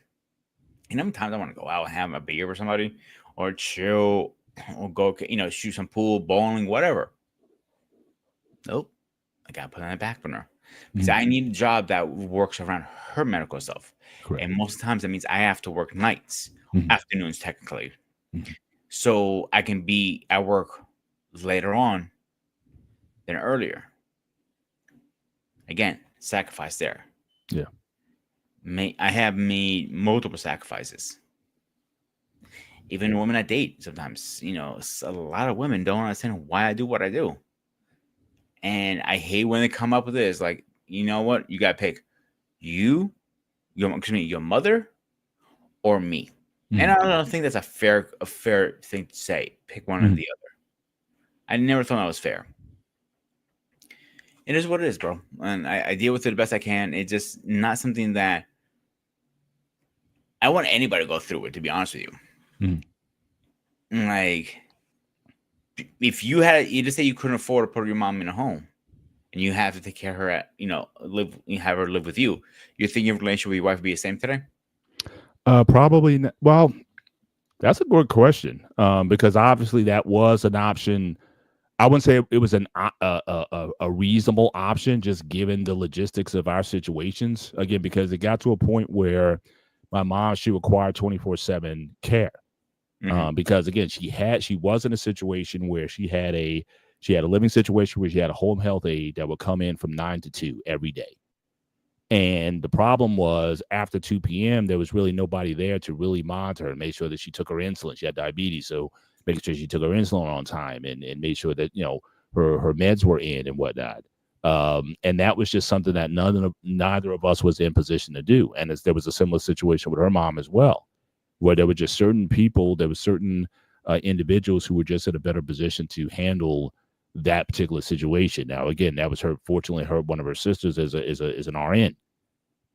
Speaker 3: Sometimes I want to go out and have a beer with somebody or chill or go, shoot some pool, bowling, whatever. Nope. I got to put it on the back burner because I need a job that works around her medical stuff.
Speaker 1: Correct.
Speaker 3: And most times that means I have to work nights, afternoons technically. So I can be at work later on than earlier. Again, sacrifice there.
Speaker 1: Yeah.
Speaker 3: I have made multiple sacrifices. Even women I date sometimes, a lot of women don't understand why I do what I do. And I hate when they come up with this. Like, you know what? You got to pick your mother or me. And I don't think that's a fair thing to say. Pick one or the other. I never thought that was fair. It is what it is, bro. And I deal with it the best I can. It's just not something that I want anybody to go through it, to be honest with you. Like, if you just say you couldn't afford to put your mom in a home and you have to take care of her have her live with you, you think your relationship with your wife would be the same today?
Speaker 1: Probably not. Well, that's a good question. Because obviously that was an option. I wouldn't say it was a reasonable option, just given the logistics of our situations. Again, because it got to a point where my mom, she required 24/7 care. Because again, she was in a situation where she had a living situation where she had a home health aide that would come in from 9 to 2 every day. And the problem was after 2 p.m., there was really nobody there to really monitor her and make sure that she took her insulin. She had diabetes, so making sure she took her insulin on time and made sure that, her meds were in and whatnot. And that was just something that neither of us was in position to do. And there was a similar situation with her mom as well, where there were just certain people, there were certain individuals who were just in a better position to handle that particular situation. Now, again, that was fortunately, one of her sisters is an RN.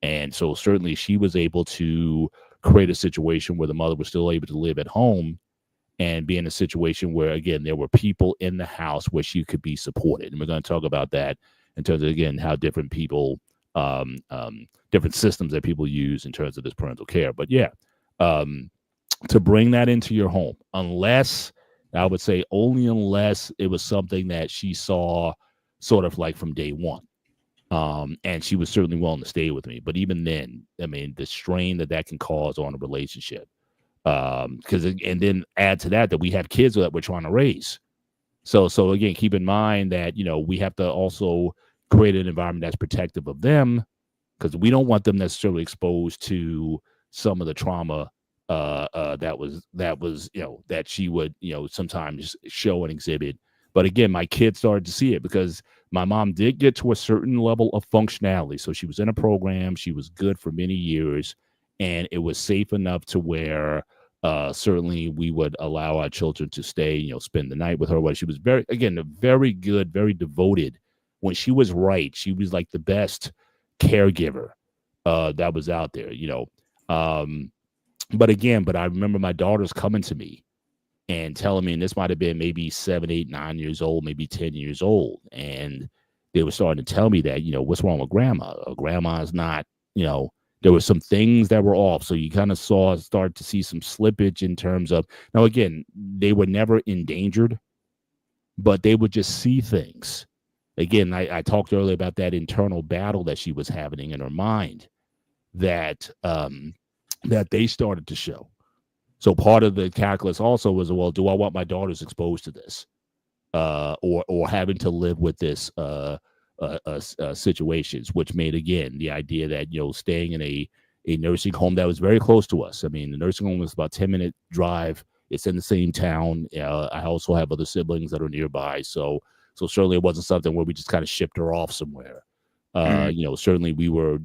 Speaker 1: And so certainly she was able to create a situation where the mother was still able to live at home and be in a situation where, again, there were people in the house where she could be supported. And we're going to talk about that in terms of, again, how different people, different systems that people use in terms of this parental care. But yeah, to bring that into your home, I would say only unless it was something that she saw sort of like from day one. And she was certainly willing to stay with me. But even then, I mean, the strain that can cause on a relationship, because and then add to that we have kids that we're trying to raise. So again, keep in mind that we have to also create an environment that's protective of them, because we don't want them necessarily exposed to some of the trauma that was that she would sometimes show and exhibit. But again, my kids started to see it because my mom did get to a certain level of functionality. So she was in a program, she was good for many years, and it was safe enough to where certainly we would allow our children to stay, spend the night with her. But she was very good, very devoted. When she was right, she was like the best caregiver that was out there. But I remember my daughters coming to me and telling me, and this might have been maybe 7, 8, 9 years old, maybe 10 years old, and they were starting to tell me that what's wrong with grandma? Grandma's not, there were some things that were off. So you kind of start to see some slippage in terms of, now again, they were never endangered, but they would just see things. Again, I talked earlier about that internal battle that she was having in her mind that they started to show. So part of the calculus also was, well, do I want my daughters exposed to this, or having to live with this situations, which made, again, the idea that staying in a nursing home that was very close to us. I mean, the nursing home was about 10-minute drive. It's in the same town. I also have other siblings that are nearby, so certainly it wasn't something where we just kind of shipped her off somewhere. Certainly we were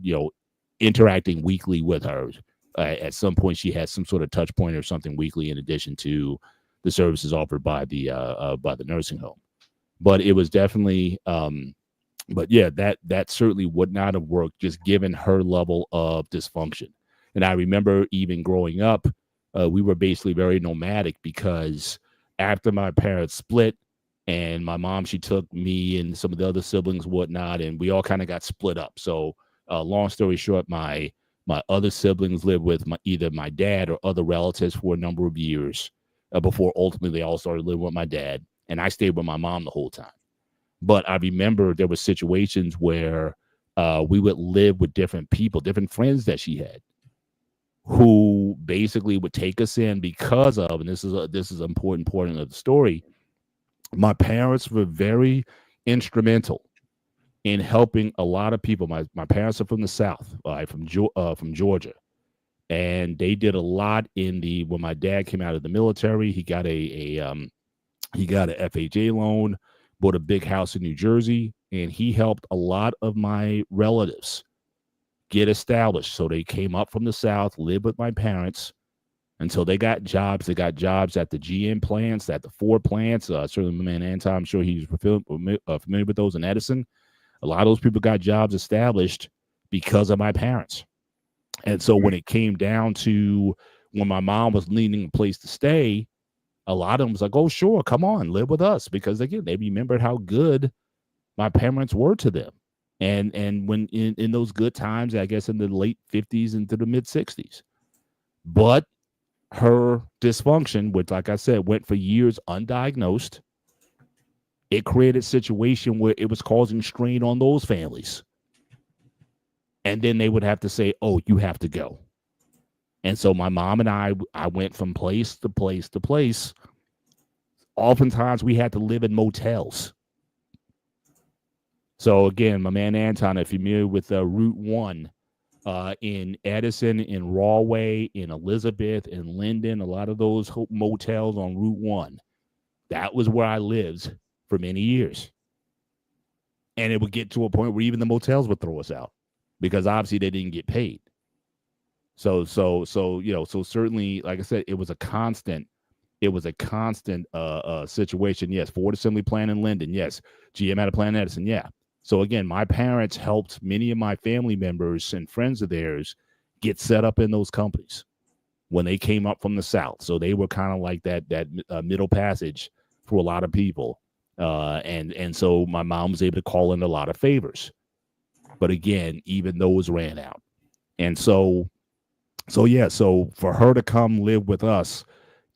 Speaker 1: interacting weekly with her. At some point, she had some sort of touch point or something weekly, in addition to the services offered by the nursing home. But it was definitely, but yeah, that certainly would not have worked, just given her level of dysfunction. And I remember even growing up, we were basically very nomadic, because after my parents split, and my mom, she took me and some of the other siblings, whatnot, and we all kind of got split up. So, long story short, my other siblings lived with either my dad or other relatives for a number of years before ultimately they all started living with my dad. And I stayed with my mom the whole time. But I remember there were situations where we would live with different people, different friends that she had, who basically would take us in because of, and this is an important part of the story, my parents were very instrumental in helping a lot of people. My parents are from the South, from Georgia, and they did a lot when my dad came out of the military. He got a FHA loan, bought a big house in New Jersey, and he helped a lot of my relatives get established. So they came up from the South, lived with my parents until they got jobs. They got jobs at the GM plants, at the Ford plants. Certainly my man Anton, I'm sure he's familiar with those in Edison. A lot of those people got jobs established because of my parents. And so when it came down to when my mom was needing a place to stay, a lot of them was like, oh, sure, come on, live with us. Because, again, they remembered how good my parents were to them. And when in those good times, I guess in the late 50s into the mid 60s. But her dysfunction, which, like I said, went for years undiagnosed, it created a situation where it was causing strain on those families. And then they would have to say, oh, you have to go. And so my mom and I went from place to place to place. Oftentimes we had to live in motels. So again, my man Anton, if you're familiar with Route 1, in Edison, in Rahway, in Elizabeth, in Linden, a lot of those motels on Route 1, that was where I lived for many years. And it would get to a point where even the motels would throw us out because obviously they didn't get paid. So certainly, like I said, it was a constant situation. Yes, Ford Assembly Plant in Linden. Yes, GM had a plant in Edison. Yeah. So again, my parents helped many of my family members and friends of theirs get set up in those companies when they came up from the South. So they were kind of like that middle passage for a lot of people. And so my mom was able to call in a lot of favors. But again, even those ran out. And so for her to come live with us,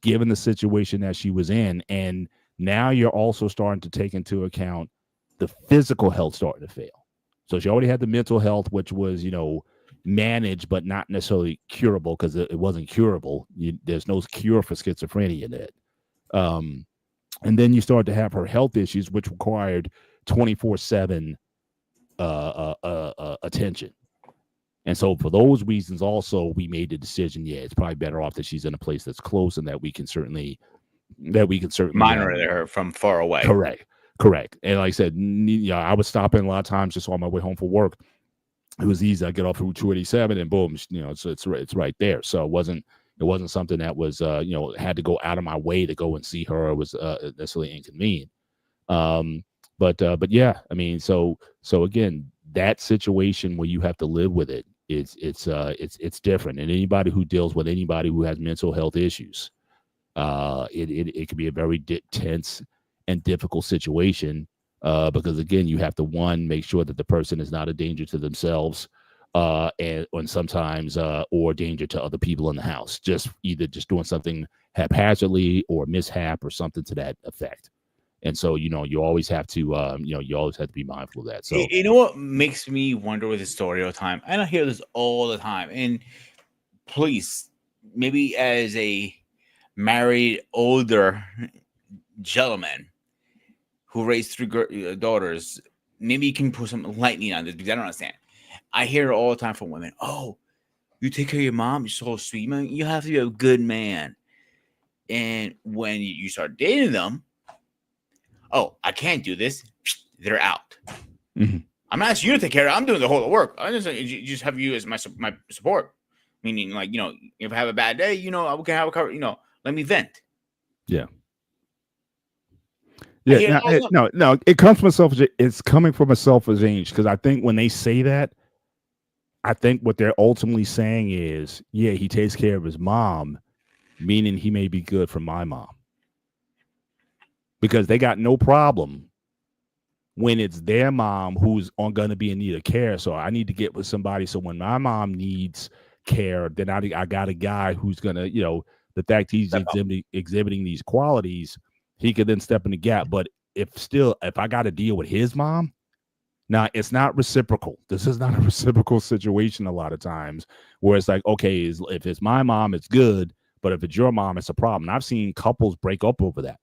Speaker 1: given the situation that she was in, and now you're also starting to take into account the physical health starting to fail. So she already had the mental health, which was, managed, but not necessarily curable because it wasn't curable. There's no cure for schizophrenia in it. And then you start to have her health issues, which required 24/7 attention. And so for those reasons, also, we made the decision, it's probably better off that she's in a place that's close and that we can certainly
Speaker 3: monitor her from far away.
Speaker 1: Correct. And like I said, I would stop in a lot of times just on my way home from work. It was easy. I get off Route 287 and boom, it's right there. So it wasn't something that was had to go out of my way to go and see her. It was necessarily inconvenient. But yeah, I mean, so again, that situation where you have to live with it, it's different. And anybody who deals with anybody who has mental health issues, it can be a very tense and difficult situation, because again, you have to make sure that the person is not a danger to themselves, and sometimes or danger to other people in the house, either doing something haphazardly or mishap or something to that effect. And so, you always have to, be mindful of that. So,
Speaker 3: you know what makes me wonder with the story all the time? And I hear this all the time. And please, maybe as a married older gentleman who raised 3 daughters, maybe you can put some lightning on this because I don't understand. I hear it all the time from women. Oh, you take care of your mom. You're so sweet, man. You have to be a good man. And when you start dating them, oh, I can't do this. They're out.
Speaker 1: Mm-hmm.
Speaker 3: I'm not asking you to take care of it. I'm doing the whole work. I just have you as my support. Meaning, like, if I have a bad day, I can have a cover. Let me vent.
Speaker 1: Yeah. Yeah. No. It comes from selfish. It's coming from a selfish age, because I think when they say that, I think what they're ultimately saying is, he takes care of his mom, meaning he may be good for my mom. Because they got no problem when it's their mom who's going to be in need of care. So I need to get with somebody. So when my mom needs care, then I got a guy who's going to, the fact he's exhibiting these qualities, he could then step in the gap. But if I got to deal with his mom, now it's not reciprocal. This is not a reciprocal situation a lot of times, where it's like, okay, if it's my mom, it's good. But if it's your mom, it's a problem. And I've seen couples break up over that.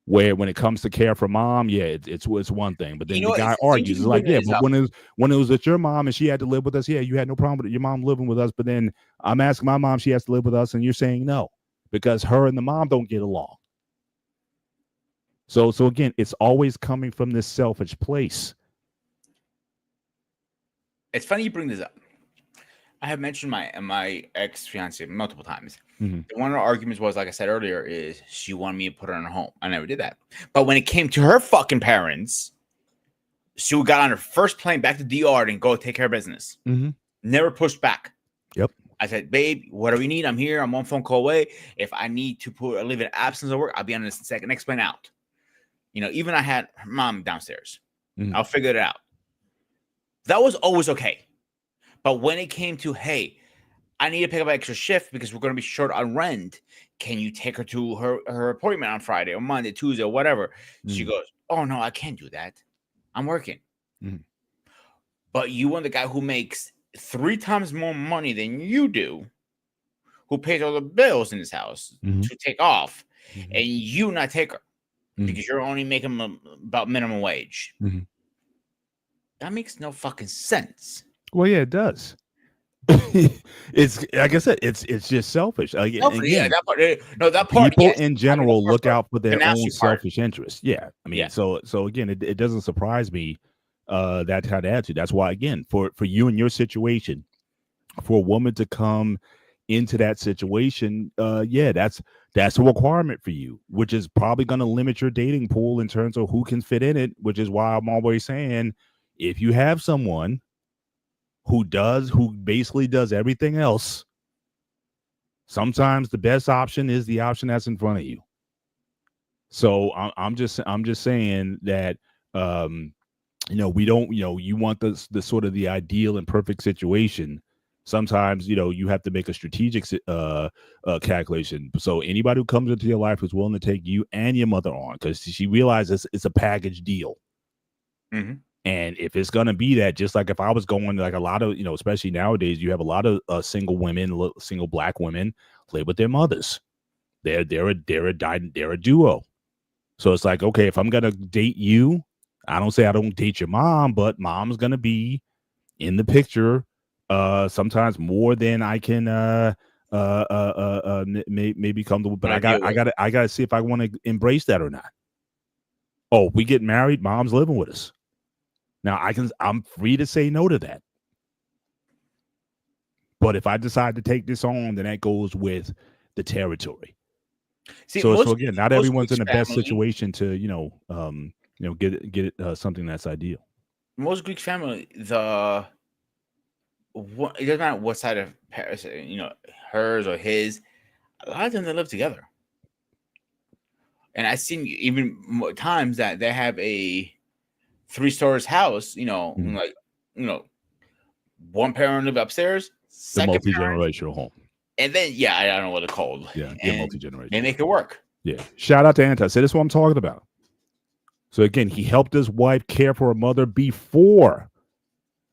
Speaker 1: Where when it comes to care for mom, it's one thing, but then the guy argues, it's like, but when it was at your mom and she had to live with us, you had no problem with your mom living with us, but then I'm asking my mom, she has to live with us, and you're saying no, because her and the mom don't get along. So again, it's always coming from this selfish place.
Speaker 3: It's funny you bring this up. I have mentioned my ex-fiance multiple times.
Speaker 1: Mm-hmm.
Speaker 3: One of the arguments was, like I said earlier, is she wanted me to put her in her home. I never did that. But when it came to her fucking parents, she got on her first plane back to DR and go take care of business.
Speaker 1: Mm-hmm.
Speaker 3: Never pushed back.
Speaker 1: Yep.
Speaker 3: I said, babe, whatever you need, I'm here. I'm one phone call away. If I need to put a leave an absence of work, I'll be on this next plane out. Even I had her mom downstairs.
Speaker 1: Mm-hmm.
Speaker 3: I'll figure it out. That was always okay. But when it came to, hey, I need to pick up an extra shift because we're going to be short on rent. Can you take her to her appointment on Friday or Monday, Tuesday, or whatever? Mm-hmm. She goes, oh, no, I can't do that. I'm working.
Speaker 1: Mm-hmm.
Speaker 3: But you want the guy who makes 3 times more money than you do, who pays all the bills in his house,
Speaker 1: mm-hmm.
Speaker 3: to take off,
Speaker 1: mm-hmm.
Speaker 3: and you not take her
Speaker 1: mm-hmm.
Speaker 3: because you're only making about minimum wage.
Speaker 1: Mm-hmm.
Speaker 3: That makes no fucking sense.
Speaker 1: Well, yeah, it does. It's like I said, it's just selfish. Again,
Speaker 3: that part. No, that part.
Speaker 1: People in general look out for their own selfish interests. Yeah, I mean, so again, it doesn't surprise me that kind of attitude. That's why, again, for you and your situation, for a woman to come into that situation, that's a requirement for you, which is probably going to limit your dating pool in terms of who can fit in it. Which is why I'm always saying, if you have someone who basically does everything else, sometimes the best option is the option that's in front of you. So I'm just saying that we don't, you want the sort of the ideal and perfect situation. Sometimes you have to make a strategic calculation. So anybody who comes into your life is willing to take you and your mother on, because she realizes it's a package deal.
Speaker 3: Mm-hmm.
Speaker 1: And if it's gonna be that, just like if I was going, like a lot of, especially nowadays, you have a lot of single women, single black women live with their mothers. They're a duo. So it's like, okay, if I'm gonna date you, I don't say I don't date your mom, but mom's gonna be in the picture sometimes more than I can maybe comfortable. But
Speaker 3: Wanna deal with.
Speaker 1: I gotta see if I want to embrace that or not. Oh, we get married, mom's living with us. Now I'm free to say no to that. But if I decide to take this on, then that goes with the territory.
Speaker 3: See,
Speaker 1: So again, not
Speaker 3: most
Speaker 1: everyone's
Speaker 3: Greeks
Speaker 1: in the best
Speaker 3: family,
Speaker 1: situation to get something that's ideal.
Speaker 3: most Greek family, it doesn't matter what side of Paris, hers or his. A lot of them they live together, and I've seen even times that they have a 3 stories house.
Speaker 1: Mhm.
Speaker 3: Like one parent live upstairs,
Speaker 1: The
Speaker 3: second parent,
Speaker 1: multi-generational home.
Speaker 3: and then I don't know what it's called.
Speaker 1: Yeah,
Speaker 3: And
Speaker 1: multi-generational.
Speaker 3: they make it work.
Speaker 1: Yeah. Shout out to Anti. See, this is what I'm talking about. So again, he helped his wife care for her mother before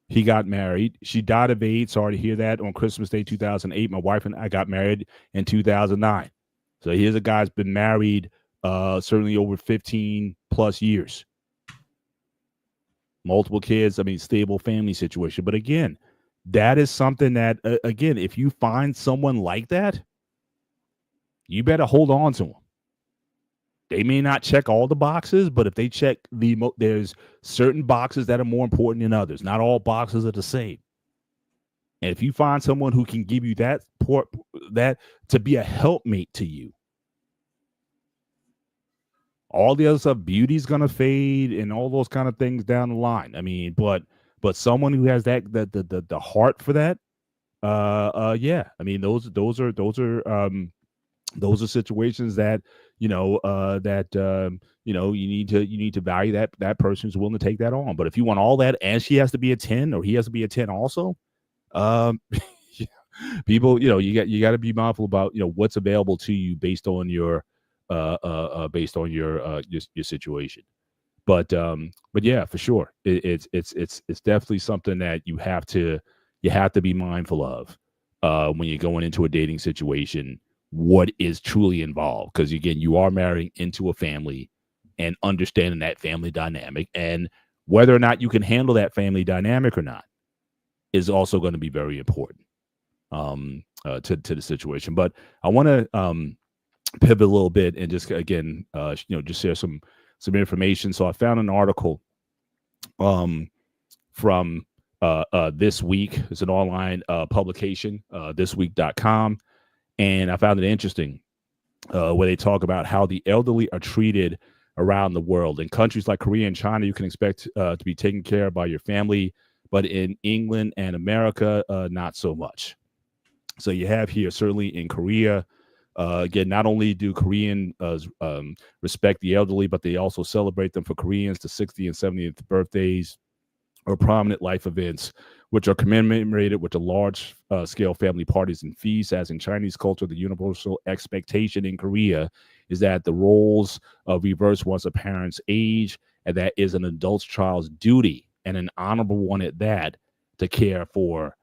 Speaker 1: he got married. She died of AIDS. Sorry to hear that. On Christmas Day 2008, my wife and I got married in 2009. So here's a guy's been married certainly over 15 plus years. Multiple kids. I mean, stable family situation. But again, that is something that, again, if you find someone like that, you better hold on to them. They may not check all the boxes, but if they check there's certain boxes that are more important than others. Not all boxes are the same. And if you find someone who can give you that to be a helpmate to you, all the other stuff, beauty's gonna fade and all those kind of things down the line. I mean, but someone who has the heart for that, yeah. I mean, those are situations that you need to value that person's willing to take that on. But if you want all that and she has to be a 10 or he has to be a 10 also, people, you got to be mindful about what's available to you based on your situation. But yeah, for sure, it's definitely something that you have to be mindful of when you're going into a dating situation. What is truly involved, because again, you are marrying into a family and understanding that family dynamic, and whether or not you can handle that family dynamic or not is also going to be very important to the situation. But I want to pivot a little bit and just again just share some information. So I found an article from This Week. It's an online publication, thisweek.com. And I found it interesting where they talk about how the elderly are treated around the world. In countries like Korea and China, you can expect to be taken care of by your family, but in England and America, not so much. So you have here, certainly in Korea, again, not only do Korean respect the elderly, but they also celebrate them. For Koreans, the 60th and 70th birthdays or prominent life events, which are commemorated with the large scale family parties and feasts. As in Chinese culture, the universal expectation in Korea is that the roles reverse once a parent's age, and that is an adult child's duty, and an honorable one at that, to care for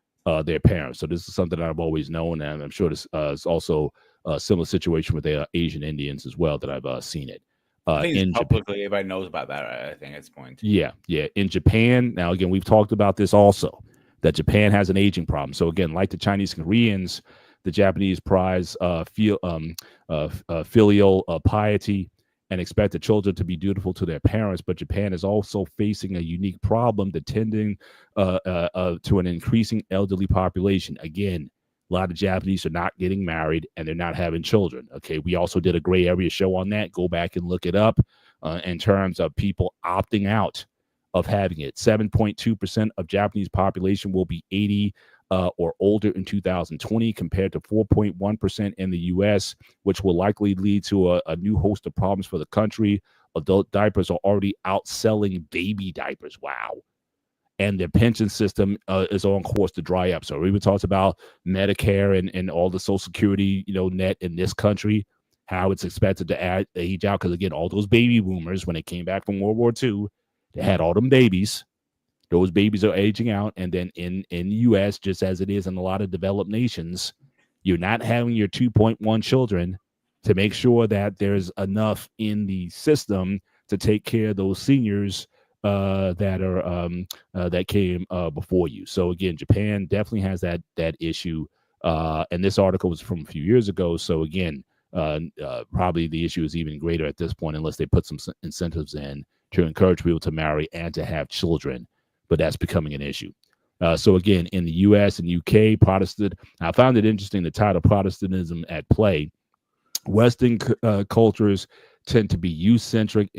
Speaker 1: their parents. So this is something that I've always known, and I'm sure this is also a similar situation with the Asian Indians as well that I've seen it.
Speaker 3: I think
Speaker 1: In
Speaker 3: it's publicly, everybody knows about that. I think at this point.
Speaker 1: Yeah. In Japan, now again, we've talked about this also, that Japan has an aging problem. So again, like the Chinese and Koreans, the Japanese prize filial piety and expect the children to be dutiful to their parents. But Japan is also facing a unique problem, tending to an increasing elderly population. Again, a lot of Japanese are not getting married and they're not having children. Okay, we also did a gray area show on that. Go back and look it up in terms of people opting out of having it. 7.2% of Japanese population will be 80 or older in 2020, compared to 4.1% in the U.S., which will likely lead to a new host of problems for the country. Adult diapers are already outselling baby diapers. Wow. And their pension system is on course to dry up. So we even talked about Medicare and all the Social Security, net in this country, how it's expected to age out. Because again, all those baby boomers, when they came back from World War II, they had all them babies. Those babies are aging out. And then in the U.S., just as it is in a lot of developed nations, you're not having your 2.1 children to make sure that there's enough in the system to take care of those seniors that came before you. So again, Japan definitely has that issue. And this article was from a few years ago. So again, probably the issue is even greater at this point, unless they put some incentives in to encourage people to marry and to have children. But that's becoming an issue. So again, in the U.S. and U.K., Protestant. I found it interesting the title "Protestantism at Play." Western cultures tend to be youth-centric,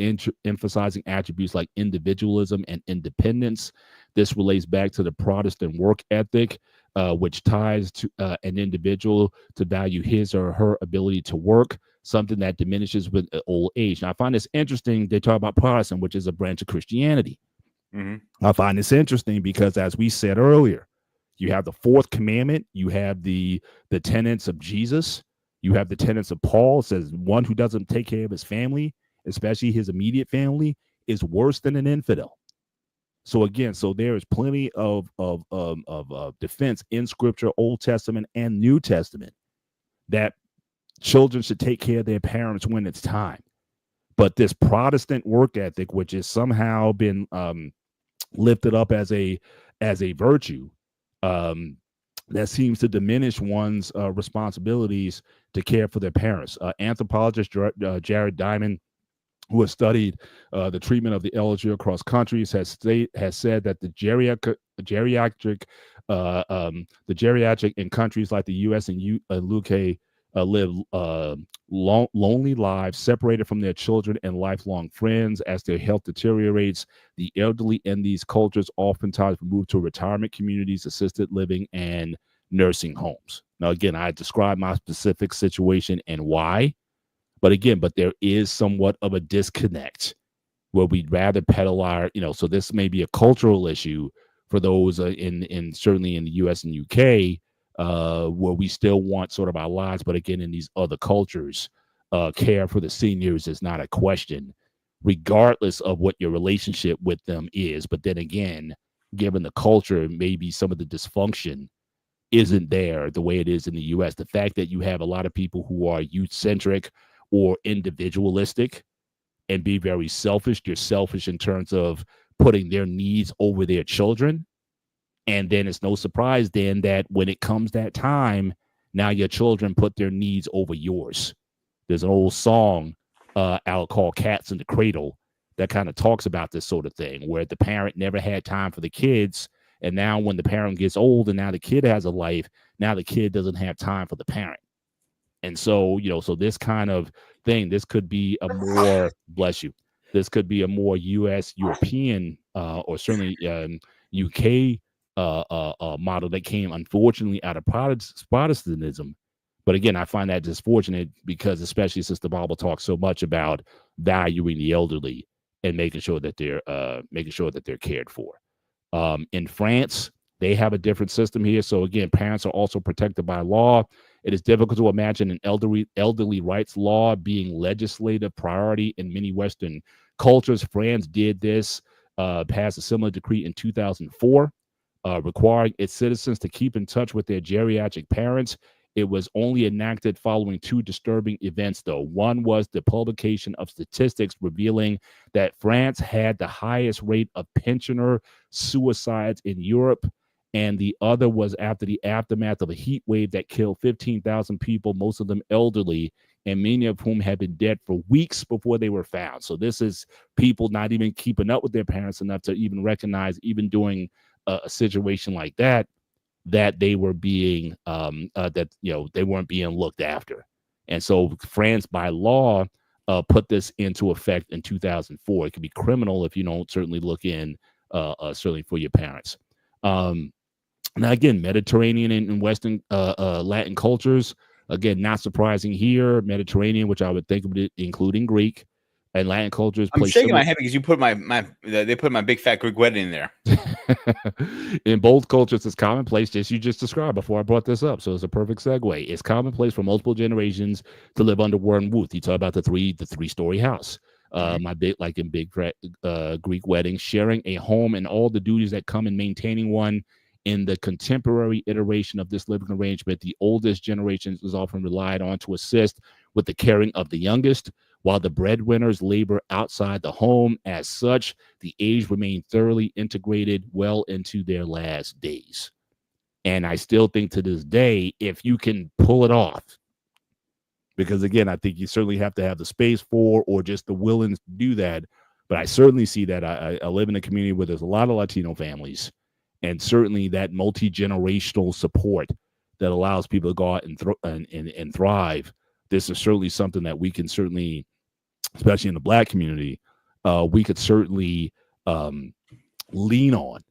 Speaker 1: emphasizing attributes like individualism and independence. This relates back to the Protestant work ethic, which ties to an individual to value his or her ability to work, something that diminishes with old age. Now, I find this interesting. They talk about Protestant, which is a branch of Christianity. I find this interesting because, as we said earlier, you have the fourth commandment, you have the tenets of Jesus, you have the tenets of Paul. It says one who doesn't take care of his family, especially his immediate family, is worse than an infidel. So again, there is plenty of defense in Scripture, Old Testament and New Testament, that children should take care of their parents when it's time. But this Protestant work ethic, which has somehow been lifted up as a virtue, that seems to diminish one's responsibilities to care for their parents. Anthropologist Jared Diamond, who has studied the treatment of the elderly across countries, has said that the geriatric in countries like the U.S. and UK live lonely lives, separated from their children and lifelong friends. As their health deteriorates, the elderly in these cultures oftentimes move to retirement communities, assisted living, and nursing homes. Now, again, I described my specific situation and why, but there is somewhat of a disconnect where we'd rather peddle our, so this may be a cultural issue for those in certainly in the U.S. and UK, where we still want sort of our lives, but again, in these other cultures, care for the seniors is not a question, regardless of what your relationship with them is. But then again, given the culture, maybe some of the dysfunction isn't there the way it is in the U.S. The fact that you have a lot of people who are youth-centric or individualistic and be very selfish. You're selfish in terms of putting their needs over their children. And then it's no surprise then that when it comes that time, now your children put their needs over yours. There's an old song out called Cats in the Cradle that kind of talks about this sort of thing, where the parent never had time for the kids. And now when the parent gets old and now the kid has a life, now the kid doesn't have time for the parent. And so, so this kind of thing, this could be a more, bless you, this could be a more U.S., European, or certainly UK model that came, unfortunately, out of Protestantism. But again, I find that disfortunate because, especially since the Bible talks so much about valuing the elderly and making sure that they're cared for. In France, they have a different system here. So again, parents are also protected by law. It is difficult to imagine an elderly rights law being legislative priority in many Western cultures. France did this, passed a similar decree in 2004, requiring its citizens to keep in touch with their geriatric parents. It was only enacted following two disturbing events, though. One was the publication of statistics revealing that France had the highest rate of pensioner suicides in Europe, and the other was after the aftermath of a heat wave that killed 15,000 people, most of them elderly, and many of whom had been dead for weeks before they were found. So this is people not even keeping up with their parents enough to even recognize, even during a situation like that, that they were being they weren't being looked after. And so France, by law, put this into effect in 2004. It could be criminal if you don't certainly look in certainly for your parents. Now again, Mediterranean and Western Latin cultures, again, not surprising here. Mediterranean, which I would think of it including Greek, and Latin cultures.
Speaker 3: I'm shaking my head because you put they put my big fat Greek wedding in there.
Speaker 1: In both cultures, it's commonplace, just you just described before I brought this up. So it's a perfect segue. It's commonplace for multiple generations to live under one roof. You talk about the three-story house. my big, like in big Greek weddings, sharing a home and all the duties that come in maintaining one. In the contemporary iteration of this living arrangement, the oldest generation is often relied on to assist with the caring of the youngest, while the breadwinners labor outside the home. As such, the age remained thoroughly integrated well into their last days. And I still think to this day, if you can pull it off, because again, I think you certainly have to have the space for or just the willingness to do that. But I certainly see that I live in a community where there's a lot of Latino families, and certainly that multi-generational support that allows people to go out and thrive. This is certainly something that we can certainly, especially in the Black community, we could certainly lean on.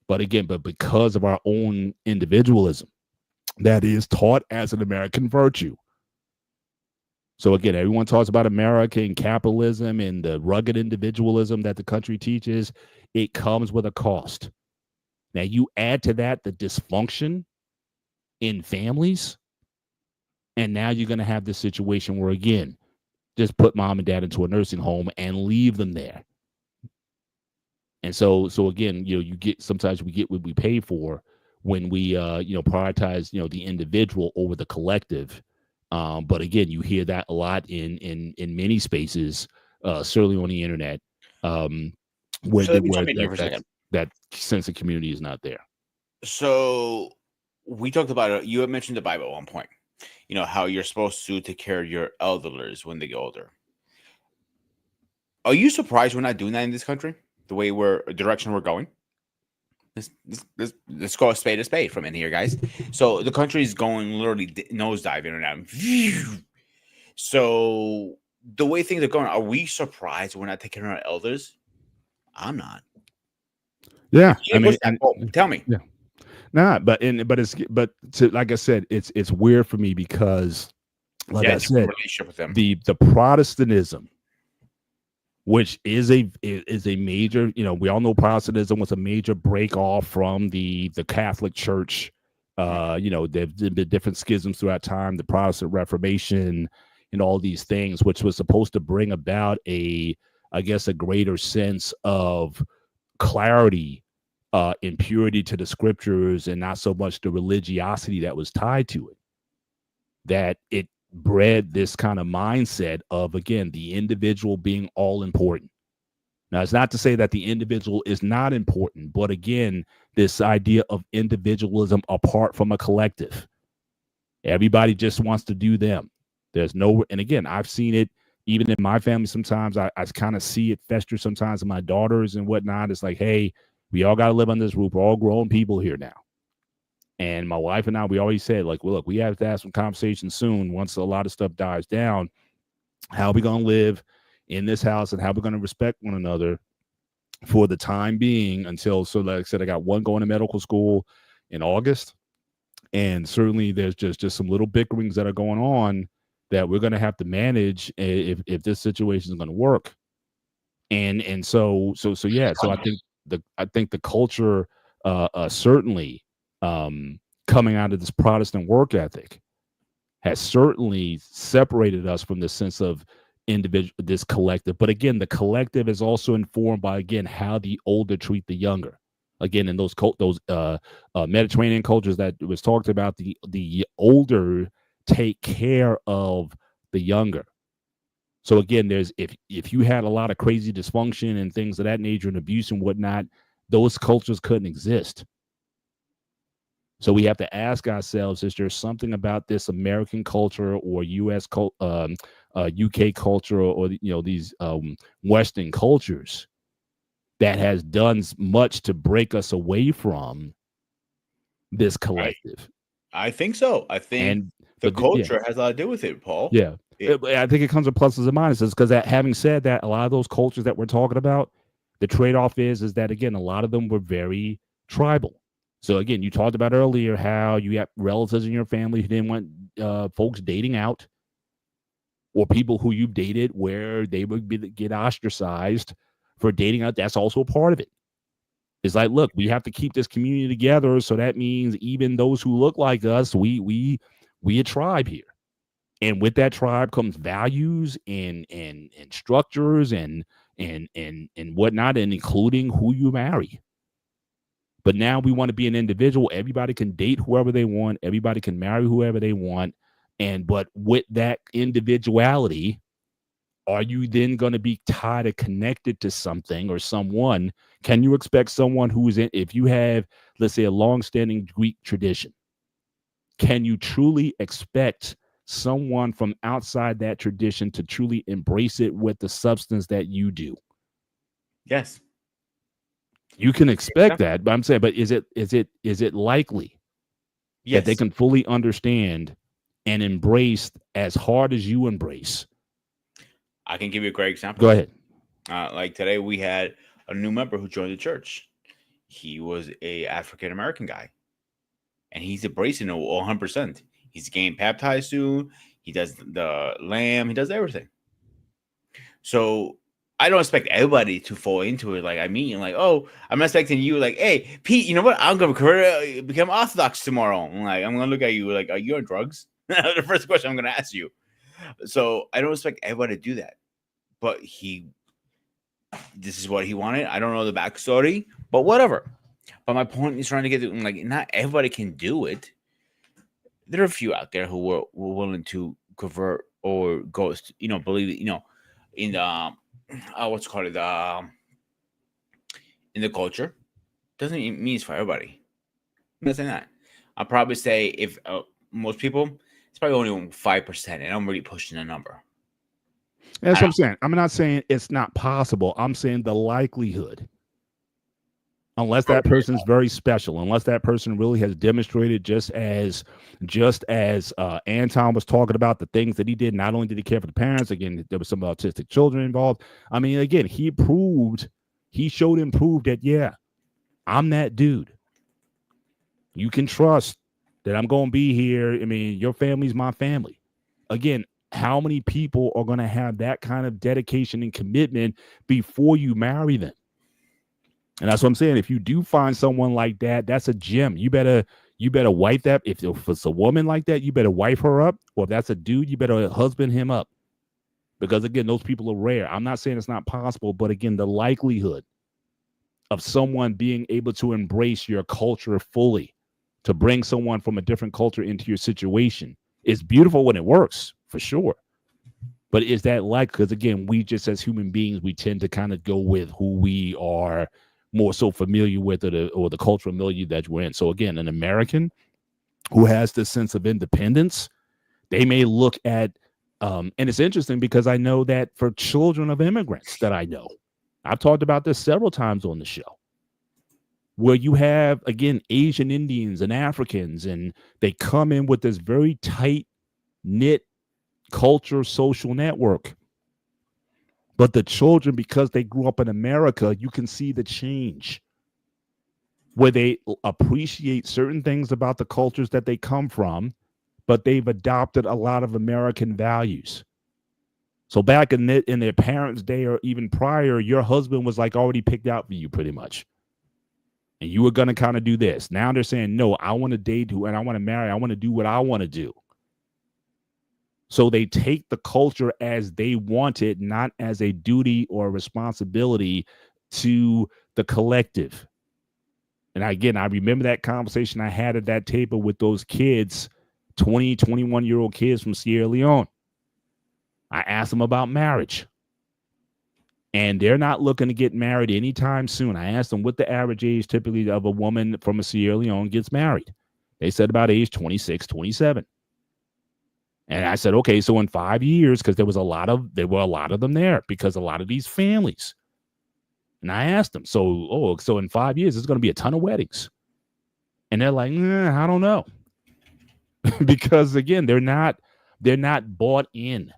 Speaker 1: But again, because of our own individualism, that is taught as an American virtue. So again, everyone talks about America and capitalism and the rugged individualism that the country teaches. It comes with a cost. Now you add to that the dysfunction in families, and now you're going to have this situation where, again, just put mom and dad into a nursing home and leave them there. And so again, you get, sometimes we get what we pay for when we prioritize the individual over the collective. But again, you hear that a lot in many spaces, certainly on the internet, where that sense of community is not there.
Speaker 4: So we talked about it. You had mentioned the Bible at one point. How you're supposed to take care of your elders when they get older. Are you surprised we're not doing that in this country? The way direction we're going? Let's go a spade from in here, guys. So the country is going literally nosediving right now. So the way things are going, are we surprised we're not taking care of our elders? I'm not.
Speaker 1: Yeah,
Speaker 4: tell me.
Speaker 1: Yeah, but like I said, it's weird for me because, like I said,
Speaker 4: relationship with them.
Speaker 1: The Protestantism, which is a major, we all know Protestantism was a major break off from the Catholic Church. There've been different schisms throughout time, the Protestant Reformation, and all these things, which was supposed to bring about a greater sense of clarity and purity to the scriptures, and not so much the religiosity that was tied to it. That it bred this kind of mindset of, again, the individual being all important. Now, it's not to say that the individual is not important, but again, this idea of individualism apart from a collective. Everybody just wants to do them. There's no, and again, I've seen it even in my family. Sometimes I kind of see it fester sometimes in my daughters and whatnot. It's like, hey, we all got to live under this roof. We're all grown people here now. And my wife and I, we always said, like, well, look, we have to have some conversations soon once a lot of stuff dies down. How are we going to live in this house and how we're going to respect one another for the time being until, so like I said, I got one going to medical school in August. And certainly there's just some little bickerings that are going on that we're going to have to manage if this situation is going to work. And so yeah. So I think the culture certainly coming out of this Protestant work ethic has certainly separated us from the sense of this collective. But again, the collective is also informed by, again, how the older treat the younger. Again, in those Mediterranean cultures that was talked about, the older take care of the younger. So again, there's if you had a lot of crazy dysfunction and things of that nature and abuse and whatnot, those cultures couldn't exist. So we have to ask ourselves: is there something about this American culture or U.S. UK culture or these Western cultures that has done much to break us away from this collective?
Speaker 4: I think so. I think the culture has a lot to do with it, Paul.
Speaker 1: Yeah. I think it comes with pluses and minuses, because having said that, a lot of those cultures that we're talking about, the trade-off is that, again, a lot of them were very tribal. So again, you talked about earlier how you have relatives in your family who didn't want folks dating out, or people who you've dated where they would get ostracized for dating out. That's also a part of it. It's like, look, we have to keep this community together. So that means even those who look like us, we a tribe here. And with that tribe comes values and structures and whatnot, and including who you marry. But now we want to be an individual. Everybody can date whoever they want. Everybody can marry whoever they want. But with that individuality, are you then going to be tied or connected to something or someone? Can you expect someone who's in, if you have, let's say, a long-standing Greek tradition, can you truly expect someone from outside that tradition to truly embrace it with the substance that you do?
Speaker 4: Yes.
Speaker 1: You can expect that, but I'm saying, but is it likely that they
Speaker 4: Yes.
Speaker 1: can fully understand and embrace as hard as you embrace?
Speaker 4: I can give you a great example.
Speaker 1: Go ahead.
Speaker 4: Like today, we had a new member who joined the church. He was a African American guy, and he's embracing it 100%. He's getting baptized soon. He does the lamb. He does everything. So I don't expect everybody to fall into it. Like, I mean, like, oh, I'm expecting you, like, hey, Pete, you know what? I'm going to become Orthodox tomorrow. I'm going to look at you like, are you on drugs? The first question I'm going to ask you. So I don't expect everybody to do that. But this is what he wanted. I don't know the backstory, but whatever. But my point is trying to get, like, not everybody can do it. There are a few out there who were willing to convert or go, believe it, in the what's called it in the culture. Doesn't mean it's for everybody. I'm not saying that. I'll probably say if most people, it's probably only 5%, and I'm really pushing the number.
Speaker 1: That's what I'm saying. I'm not saying it's not possible. I'm saying the likelihood. Unless that person's very special, unless that person really has demonstrated, just as Anton was talking about, the things that he did. Not only did he care for the parents, again, there was some autistic children involved. I mean, again, he showed and proved that, yeah, I'm that dude. You can trust that I'm going to be here. I mean, your family's my family. Again, how many people are going to have that kind of dedication and commitment before you marry them? And that's what I'm saying. If you do find someone like that, that's a gem. You better wife that. If it's a woman like that, you better wife her up. Or if that's a dude, you better husband him up. Because again, those people are rare. I'm not saying it's not possible, but again, the likelihood of someone being able to embrace your culture fully, to bring someone from a different culture into your situation, is beautiful when it works, for sure. But is that like, because again, we just as human beings, we tend to kind of go with who we are more so familiar with, or the cultural milieu that we're in. So again, an American who has this sense of independence, they may look at, and it's interesting because I know that for children of immigrants that I know, I've talked about this several times on the show, where you have, again, Asian Indians and Africans, and they come in with this very tight knit culture, social network. But the children, because they grew up in America, you can see the change where they appreciate certain things about the cultures that they come from, but they've adopted a lot of American values. So back in their parents' day or even prior, your husband was like already picked out for you pretty much. And you were going to kind of do this. Now they're saying, no, I want to date and I want to marry. I want to do what I want to do. So they take the culture as they want it, not as a duty or a responsibility to the collective. And again, I remember that conversation I had at that table with those kids, 20, 21-year-old kids from Sierra Leone. I asked them about marriage. And they're not looking to get married anytime soon. I asked them what the average age typically of a woman from a Sierra Leone gets married. They said about age 26, 27. And I said, okay, so in 5 years, because there were a lot of them there, because a lot of these families. And I asked them, so in 5 years, there's going to be a ton of weddings. And they're like, I don't know. Because again, they're not bought in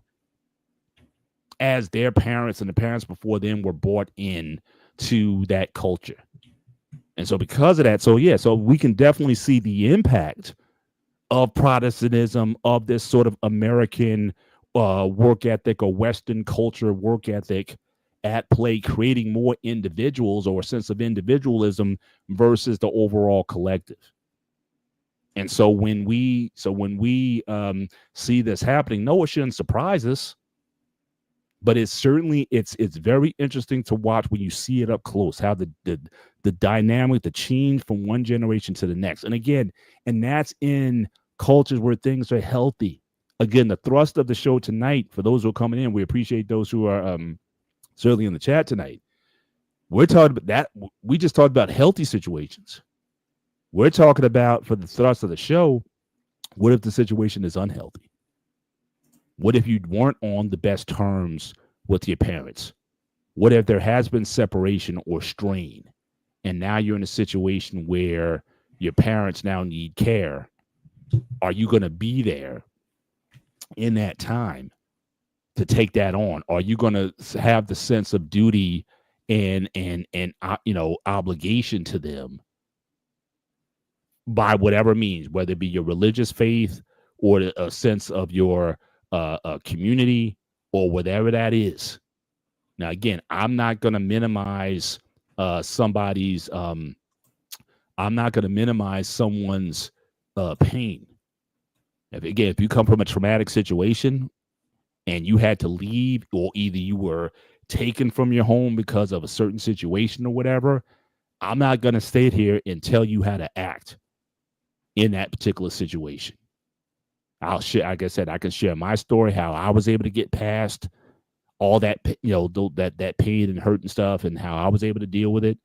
Speaker 1: as their parents and the parents before them were bought in to that culture. And so because of that, so we can definitely see the impact of Protestantism, of this sort of American work ethic or Western culture work ethic at play, creating more individuals or a sense of individualism versus the overall collective. And so when we see this happening, no, it shouldn't surprise us. But it's very interesting to watch when you see it up close, how the dynamic, the change from one generation to the next. And again, and that's in cultures where things are healthy. Again, the thrust of the show tonight, for those who are coming in, we appreciate those who are certainly in the chat tonight. We're talking about that. We just talked about healthy situations. We're talking about, for the thrust of the show, what if the situation is unhealthy? What if you weren't on the best terms with your parents? What if there has been separation or strain, and now you're in a situation where your parents now need care? Are you going to be there in that time to take that on? Are you going to have the sense of duty and obligation to them by whatever means, whether it be your religious faith or a sense of your community or whatever that is? Now, again, I'm not going to minimize someone's pain. If you come from a traumatic situation and you had to leave, or either you were taken from your home because of a certain situation or whatever, I'm not going to stay here and tell you how to act in that particular situation. I'll share, like I said, I can share my story, how I was able to get past all that, that pain and hurt and stuff, and how I was able to deal with it.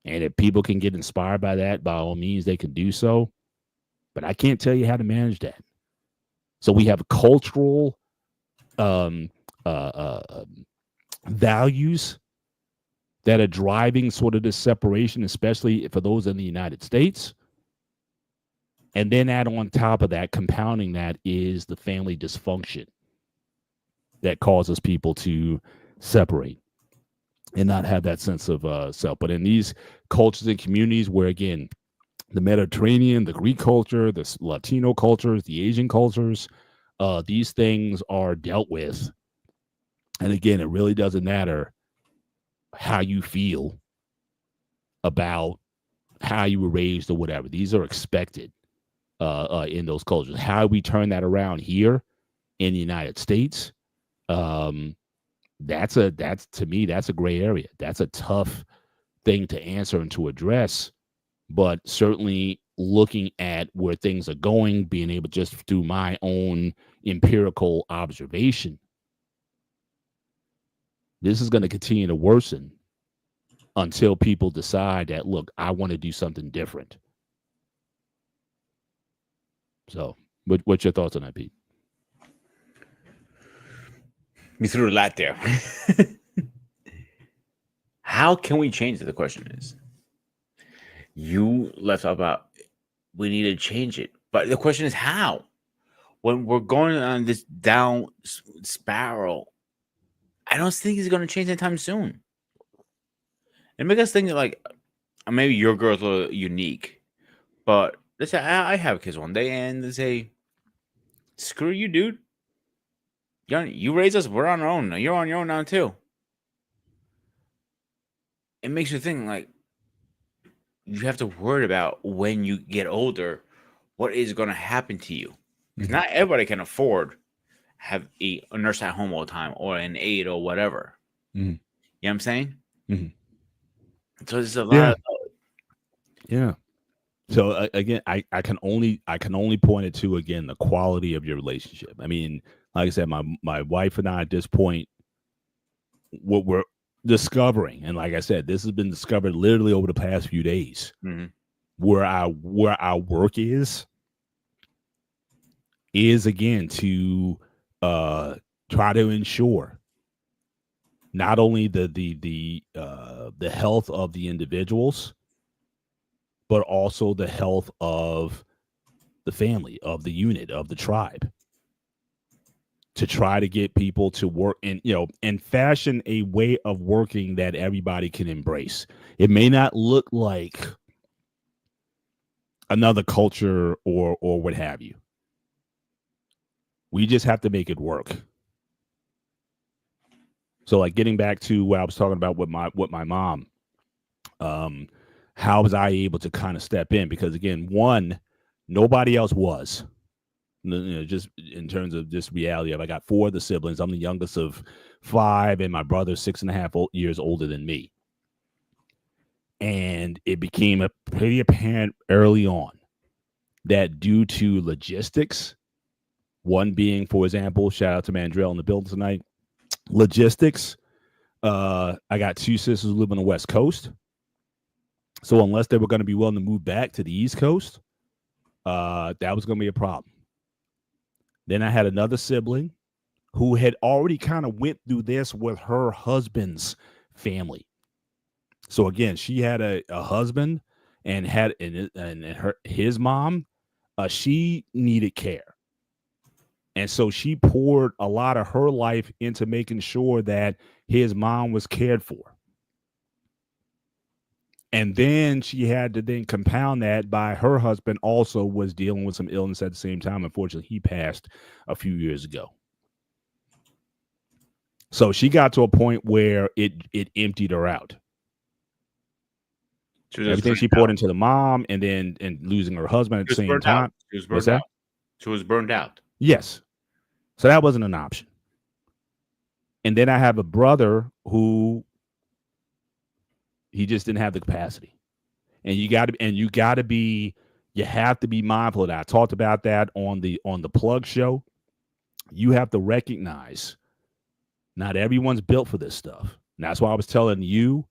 Speaker 1: And if people can get inspired by that, by all means, they can do so. But I can't tell you how to manage that. So we have cultural values that are driving sort of this separation, especially for those in the United States. And then add on top of that, compounding that, is the family dysfunction that causes people to separate and not have that sense of self. But in these cultures and communities where, again, the Mediterranean, the Greek culture, the Latino cultures, the Asian cultures, these things are dealt with. And again, it really doesn't matter how you feel about how you were raised or whatever. These are expected in those cultures. How we turn that around here in the United States, that's to me, that's a gray area. That's a tough thing to answer and to address. But certainly looking at where things are going, being able, just through my own empirical observation, this is going to continue to worsen until people decide that, look, I want to do something different. So what's your thoughts on that, Pete?
Speaker 4: You threw a lot there. How can we change it? The question is. You left out about we need to change it. But the question is how? When we're going on this down spiral, I don't think it's going to change anytime soon. And make us think that, like, maybe your girl's a little unique. But let's say I have kids one day and they say, screw you, dude. You raise us, we're on our own. You're on your own now, too. It makes you think, like, you have to worry about when you get older, what is going to happen to you. Because not everybody can afford have a nurse at home all the time or an aide or whatever. You know what I'm saying? So there's a lot of...
Speaker 1: Yeah. So again, I can only point it to, again, the quality of your relationship. I mean, like I said, my wife and I at this point, what we're discovering, and like I said, this has been discovered literally over the past few days, where our work is again to try to ensure not only the health of the individuals, but also the health of the family, of the unit, of the tribe, to try to get people to work and fashion a way of working that everybody can embrace. It may not look like another culture or what have you. We just have to make it work. So, like, getting back to what I was talking about with my mom, how was I able to kind of step in? Because again, one, Nobody else was. Just in terms of just reality of I got 4 of the siblings. I'm the youngest of 5, and my brother's 6.5 years older than me. And it became pretty apparent early on that due to logistics, one being, for example, shout out to Mandrell in the building tonight, logistics. I got 2 sisters who live on the West Coast. So unless they were going to be willing to move back to the East Coast, that was going to be a problem. Then I had another sibling who had already kind of went through this with her husband's family. So again, she had a husband and had his mom. She needed care, and so she poured a lot of her life into making sure that his mom was cared for. And then she had to then compound that by her husband also was dealing with some illness at the same time. Unfortunately, he passed a few years ago. So she got to a point where it emptied her out. Everything she poured into the mom and losing her husband at the same time.
Speaker 4: She was burned out. She was burned out.
Speaker 1: Yes. So that wasn't an option. And then I have a brother who he just didn't have the capacity. And you have to be mindful of that. I talked about that on the plug show. You have to recognize not everyone's built for this stuff. And that's why I was telling you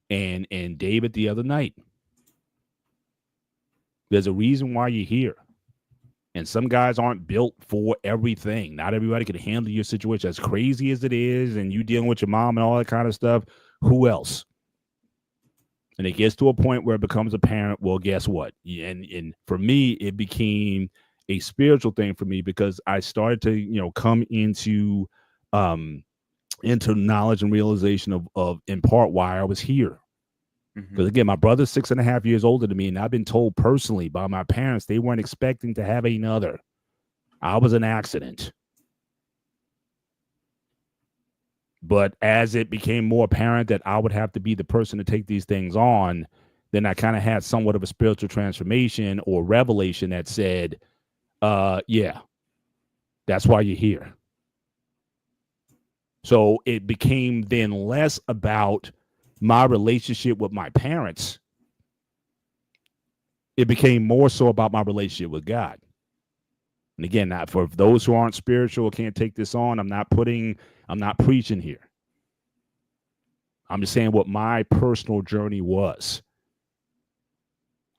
Speaker 1: and David the other night. There's a reason why you're here. And some guys aren't built for everything. Not everybody can handle your situation as crazy as it is, and you dealing with your mom and all that kind of stuff. Who else? And it gets to a point where it becomes apparent, well, guess what? And for me, it became a spiritual thing for me because I started to, come into knowledge and realization of in part why I was here. Because again, my brother's 6.5 years older than me, and I've been told personally by my parents they weren't expecting to have another. I was an accident. But as it became more apparent that I would have to be the person to take these things on, then I kind of had somewhat of a spiritual transformation or revelation that said, yeah, that's why you're here. So it became then less about my relationship with my parents. It became more so about my relationship with God. And again, not for those who aren't spiritual, can't take this on. I'm not preaching here. I'm just saying what my personal journey was.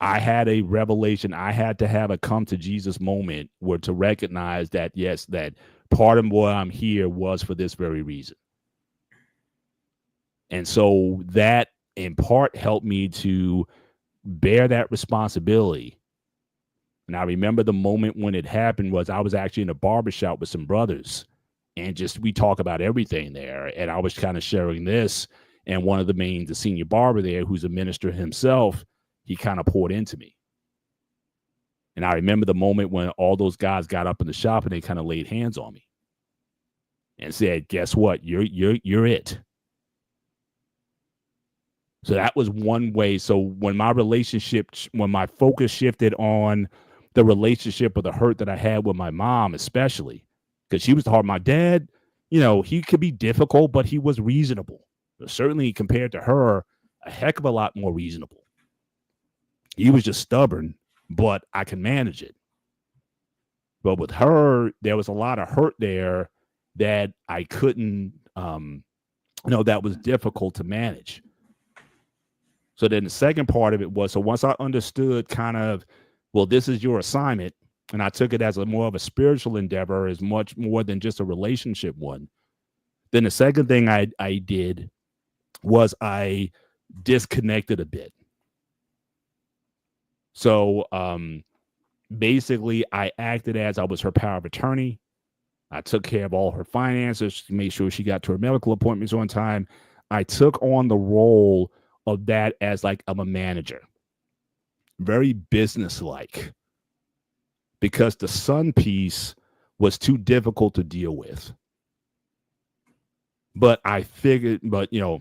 Speaker 1: I had a revelation. I had to have a come to Jesus moment where to recognize that, yes, that part of why I'm here was for this very reason. And so that in part helped me to bear that responsibility. And I remember the moment when it happened was I was actually in a barbershop with some brothers and we talk about everything there. And I was kind of sharing this, and one of the senior barber there, who's a minister himself, he kind of poured into me. And I remember the moment when all those guys got up in the shop and they kind of laid hands on me and said, guess what? You're it. So that was one way. So when my focus shifted on the relationship or the hurt that I had with my mom, especially because she was hard. My dad, he could be difficult, but he was reasonable. Certainly compared to her, a heck of a lot more reasonable. He was just stubborn, but I can manage it. But with her, there was a lot of hurt there that I couldn't, that was difficult to manage. So then the second part of it was, so once I understood kind of, well, this is your assignment, and I took it as more of a spiritual endeavor, as much more than just a relationship one. Then the second thing I did was I disconnected a bit. So basically, I acted as I was her power of attorney. I took care of all her finances, made sure she got to her medical appointments on time. I took on the role of that as like I'm a manager. Very businesslike. Because the son piece was too difficult to deal with. But I figured, the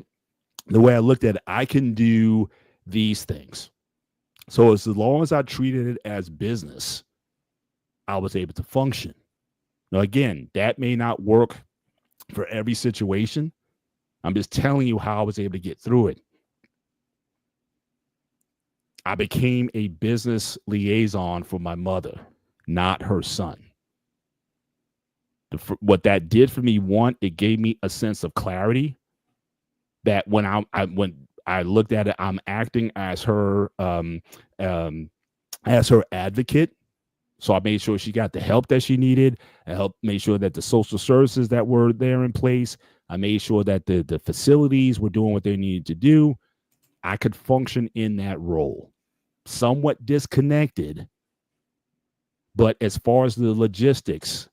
Speaker 1: way I looked at it, I can do these things. So as long as I treated it as business, I was able to function. Now, again, that may not work for every situation. I'm just telling you how I was able to get through it. I became a business liaison for my mother, not her son. What that did for me, one, it gave me a sense of clarity that when I looked at it, I'm acting as her advocate. So I made sure she got the help that she needed. I helped make sure that the social services that were there in place. I made sure that the facilities were doing what they needed to do. I could function in that role. Somewhat disconnected, but as far as the logistics,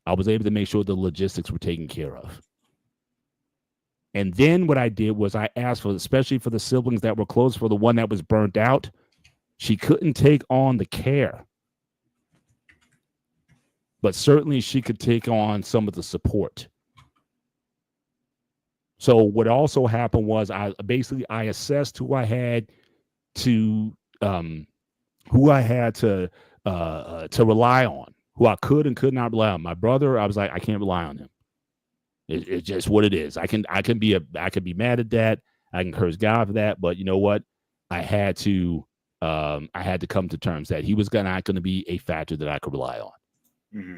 Speaker 1: I was able to make sure the logistics were taken care of. And then what I did was I asked for, especially for the siblings that were close, for the one that was burnt out, she couldn't take on the care, but certainly she could take on some of the support. So what also happened was I assessed who I had to rely on, who I could and could not rely on. My brother, I was like, I can't rely on him. It's just what it is. I can be mad at that. I can curse God for that, but you know what? I had to come to terms that he was not going to be a factor that I could rely on.
Speaker 4: Mm-hmm.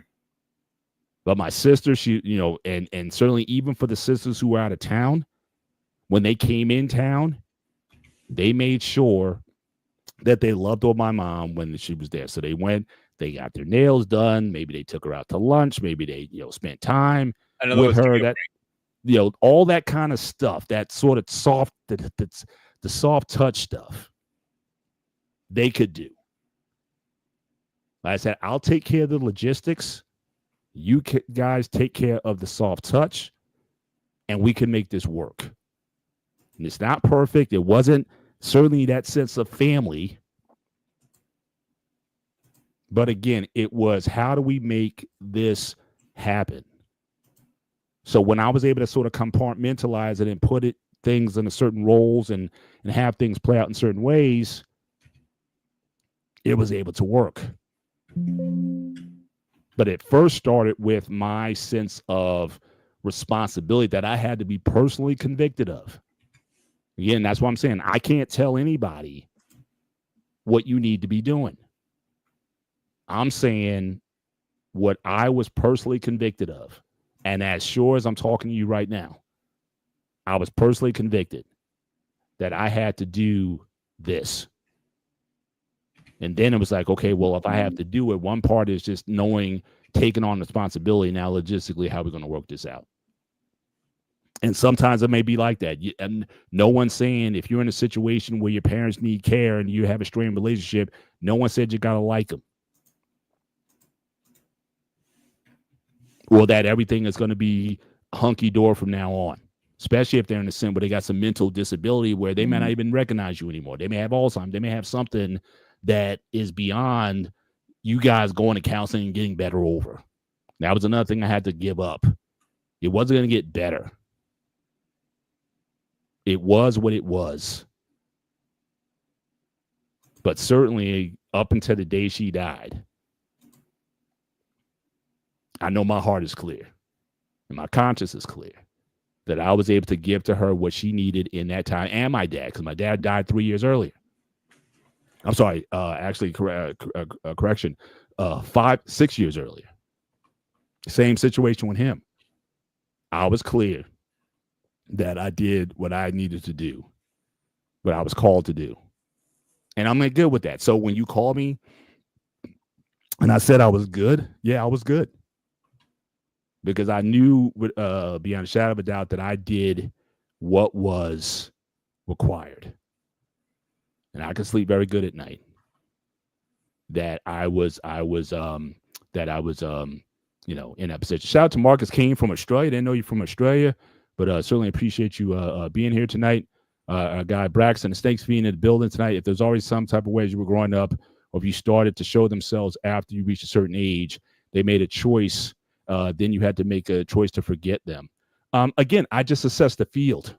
Speaker 1: But my sister, she, and certainly even for the sisters who were out of town, when they came in town, they made sure that they loved on my mom when she was there. So they went, they got their nails done. Maybe they took her out to lunch. Maybe they, spent time with her. That, all that kind of stuff, that sort of soft, that's the soft touch stuff they could do. Like I said, I'll take care of the logistics. You guys take care of the soft touch, and we can make this work. And it's not perfect. It wasn't certainly that sense of family. But again, it was, how do we make this happen? So when I was able to sort of compartmentalize it and put things in certain roles and have things play out in certain ways, it was able to work. But it first started with my sense of responsibility that I had to be personally convicted of. Again, that's what I'm saying. I can't tell anybody what you need to be doing. I'm saying what I was personally convicted of. And as sure as I'm talking to you right now, I was personally convicted that I had to do this. And then it was like, okay, well, if I have to do it, one part is just knowing, taking on responsibility. Now, logistically, how are we going to work this out? And sometimes it may be like that. And no one's saying if you're in a situation where your parents need care and you have a strained relationship, no one said you got to like them. Or that everything is going to be hunky-dory from now on, especially if they're in a sin where they got some mental disability where they may not even recognize you anymore. They may have Alzheimer's. They may have something that is beyond you guys going to counseling and getting better over. That was another thing I had to give up. It wasn't going to get better. It was what it was. But certainly up until the day she died, I know my heart is clear and my conscience is clear that I was able to give to her what she needed in that time, and my dad, because my dad died 3 years earlier. I'm sorry, actually, correction, 6 years earlier. Same situation with him. I was clear that I did what I needed to do, what I was called to do. And I'm good with that. So when you called me and I said I was good, yeah, I was good. Because I knew beyond a shadow of a doubt that I did what was required. And I could sleep very good at night. That I was in that position. Shout out to Marcus King from Australia. Didn't know you from Australia, but certainly appreciate you being here tonight. Our guy Braxton, thanks for being in the building tonight. If there's always some type of ways you were growing up, or if you started to show themselves after you reached a certain age, they made a choice. Then you had to make a choice to forget them. Again, I just assessed the field.